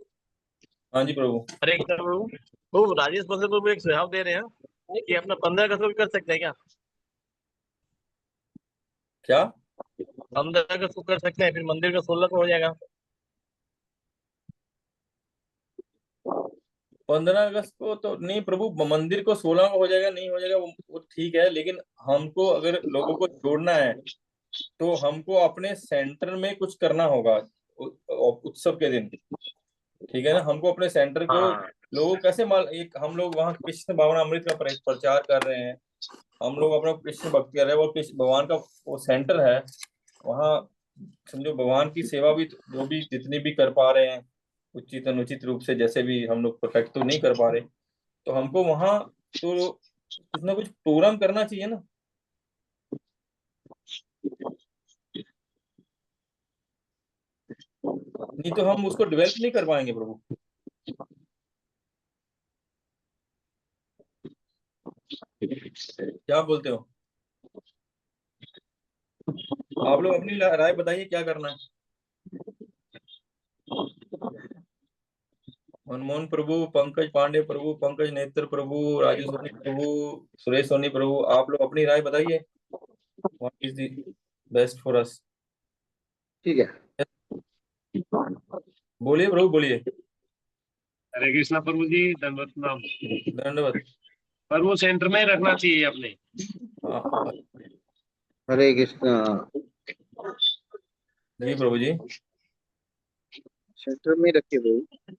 हाँ जी प्रभु। हरे कृष्ण प्रभु। प्रभु राजेश बंसल प्रभु एक सुझाव दे रहे हैं कि अपना 15 अगस्त को भी कर सकते हैं क्या? क्या? 15 अगस्त को कर सकते हैं, फिर मंदिर का 16 को हो जाएगा। 15 अगस्त को तो नहीं प्रभु, मंदिर को 16 को हो जाएगा, नहीं हो जाएगा वो ठीक है, लेकिन हमको अगर लोगों को जोड़ना है तो हमको अपने सेंटर में कुछ करना होगा उत्सव के दिन, ठीक है ना। हमको अपने सेंटर को हाँ लोगों कैसे एक हम लोग वहाँ कृष्ण भावनामृत का प्रचार कर रहे हैं, हम लोग अपना कृष्ण भक्ति कर रहे हैं, वो कृष्ण भगवान का वो सेंटर है वहाँ। समझो भगवान की सेवा भी जो भी जितनी भी कर पा रहे हैं उचित अनुचित रूप से, जैसे भी हम लोग परफेक्ट तो नहीं कर पा रहे, तो हमको वहाँ तो कुछ ना कुछ प्रोग्राम करना चाहिए ना। नहीं तो हम उसको डेवलप नहीं कर पाएंगे प्रभु। क्या बोलते हो आप लोग? अपनी राय बताइए क्या करना है। मनमोहन प्रभु, पंकज पांडे प्रभु, पंकज नेत्र प्रभु, राजू सोनी प्रभु, सुरेश सोनी प्रभु, आप लोग अपनी राय बताइए। What is the best for us? ठीक है। बोलिए प्रभु बोलिए। हरे कृष्णा प्रभु जी, दंडवत नाम। दंडवत। पर वो सेंटर में ही रखना चाहिए अपने। हाँ, हरे कृष्णा। जी प्रभु जी। सेंटर में रखे भाई।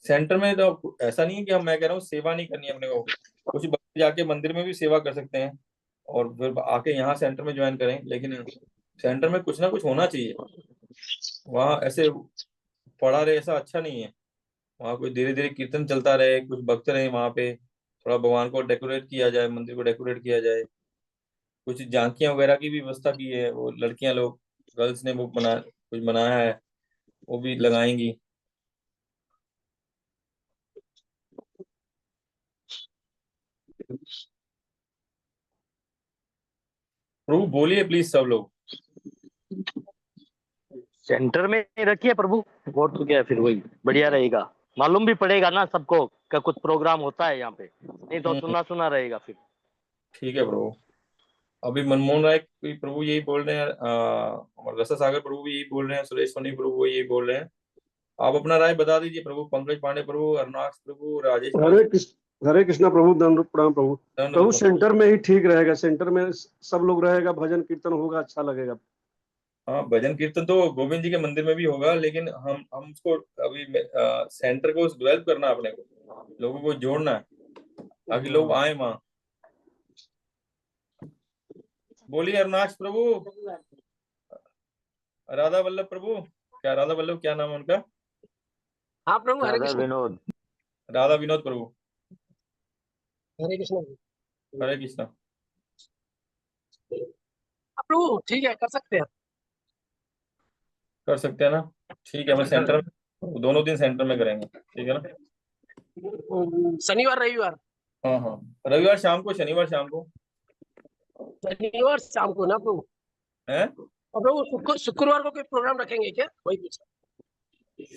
सेंटर में तो ऐसा नहीं है कि हम, मैं कह रहा हूँ सेवा नहीं करनी है अपने को, कुछ बच्चे जाके मंदिर में भी सेवा कर सकते हैं और फिर आके यहाँ सेंटर में ज्वाइन करें, लेकिन सेंटर में कुछ ना कुछ होना चाहिए। वहाँ ऐसे पड़ा रहे ऐसा अच्छा नहीं है। वहाँ कोई धीरे धीरे कीर्तन चलता रहे, कुछ भक्त रहे वहाँ पे, थोड़ा भगवान को डेकोरेट किया जाए, मंदिर को डेकोरेट किया जाए, कुछ झांकियां वगैरह की भी व्यवस्था की है, वो लड़कियां लोग गर्ल्स ने वो बना कुछ बनाया है, वो भी लगाएंगी। प्रभु बोलिए प्लीज सब लोग। सेंटर में ही रखिए प्रभु, और तो क्या है, फिर वही बढ़िया रहेगा। मालूम भी पड़ेगा ना सबको कि कुछ प्रोग्राम होता है यहाँ पे, नहीं तो सुना सुना रहेगा फिर। ठीक है प्रभु। अभी मनमोहन राय भी प्रभु यही बोल रहे हैं, और रसा सागर प्रभु भी यही बोल रहे हैं, सुरेश सोनी प्रभु यही बोल रहे हैं। आप अपना राय बता दीजिए प्रभु। पंकज पांडे प्रभु, अरुणाक्ष प्रभु, राजेश प्रभु। हरे कृष्णा प्रभु, दंड प्रणाम प्रभु। प्रभु धन्यवाद। सेंटर में ही ठीक रहेगा, सेंटर में सब लोग रहेगा, भजन कीर्तन होगा, अच्छा लगेगा। हाँ, भजन कीर्तन तो गोविंद जी के मंदिर में भी होगा, लेकिन हम उसको अभी सेंटर को डेवलप करना है अपने को, लोगों को जोड़ना है ताकि लोग आए वहाँ। बोलिए अरुणाक्ष प्रभु, राधा वल्लभ प्रभु, क्या राधा वल्लभ क्या नाम है उनका? हाँ प्रभु, हरे राधा कृष्ण। विनोद। राधा विनोद प्रभु। हरे कृष्ण हरे कृष्णा। प्रभु, ठीक है, कर सकते हैं। कर सकते हैं ना? ठीक है, मैं सेंटर में दोनों दिन सेंटर में करेंगे, ठीक है ना? शनिवार रविवार। हाँ हाँ, रविवार शाम को, शनिवार शाम को शनिवार शाम को ना प्रभु? है। और प्रभु शुक्रवार को कोई प्रोग्राम रखेंगे क्या? वही पूछा।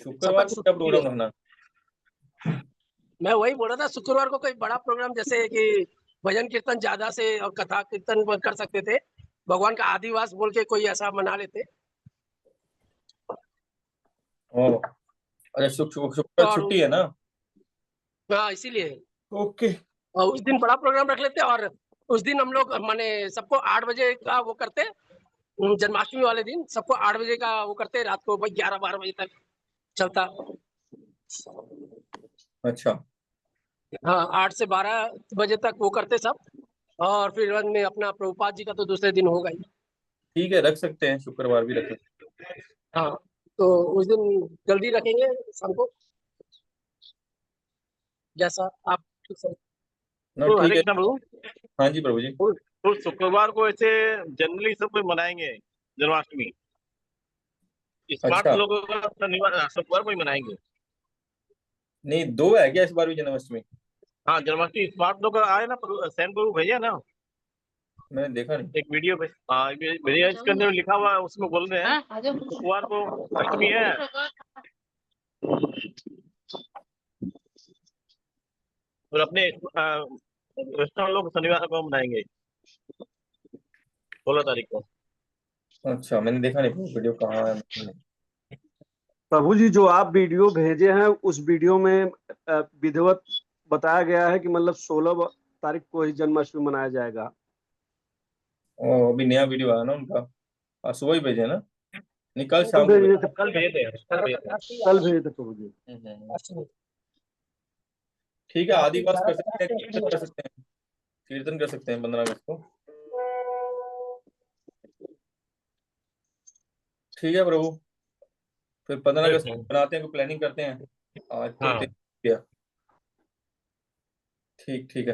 शुक्रवार को क्या प्रोग्राम रखना? मैं वही बोल रहा था, शुक्रवार को कोई बड़ा प्रोग्राम जैसे कि भजन कीर्तन ज्यादा से और कथा कीर्तन कर सकते थे, भगवान का आदिवास बोल के कोई ऐसा मना लेते। ओ अच्छा, शुक्रवार और छुट्टी है ना? हाँ, इसीलिए ओके। और उस दिन बड़ा प्रोग्राम रख लेते और उस दिन हम लोग माने सबको 8 बजे का वो करते, जन्माष्टमी वाले दिन सबको 8 बजे का वो करते, रात को भाई 11-12 बजे तक चलता। अच्छा। हाँ, 8 से 12 बजे तक वो करते सब, और फिर बाद में अपना प्रभुपाद जी का तो दूसरे दिन होगा ही। ठीक है, रख सकते हैं, शुक्रवार भी रख सकते हाँ, तो उस दिन जल्दी रखेंगे शाम को, जैसा आप ठीक समझ। हैं ना? तो ठीक हरे है। कृष्णा प्रभु, हाँ जी प्रभु जी। तो शुक्रवार को ऐसे जनरली सब कोई मनाएंगे जन्माष्टमी। स्मार्ट अच्छा, लोगों का शनिवार शुक्रवार को ही मनाएंगे। नहीं दो है क्या इस बार भी जन्माष्टमी? हाँ, जन्माष्टमी स्मार्ट लोग आए ना, सैन प्रभु भैया ना, मैंने देखा नहीं। एक वीडियो पे। हाँ, भैया इसके अंदर लिखा हुआ है, उसमें बोल रहे हैं शुक्रवार को अष्टमी है और अपने वेस्टर्न लोग शनिवार को मनाएंगे 16 तारीख को। अच्छा, मैंने देखा नहीं वीडियो कहाँ है। प्रभु जी, जो आप वीडियो भेजे हैं उस वीडियो में विधिवत बताया गया है कि मतलब 16 तारीख को ही जन्माष्टमी मनाया जाएगा। अभी नया वीडियो आया ना उनका, सुबह ही भेजे ना, नहीं कल कल शाम को भेजे भेजे। थे, कल भेजे थे, कल भेजे थे। कल भेजे थे प्रभु जी। ठीक है, आदिवास कर सकते हैं, कीर्तन कर सकते हैं, कीर्तन कर सकते हैं 15 अगस्त को। ठीक है प्रभु, फिर 15 अगस्त को बनाते हैं, कोई प्लानिंग करते हैं। आज तो हाँ। ठीक है। ठीक ठीक है।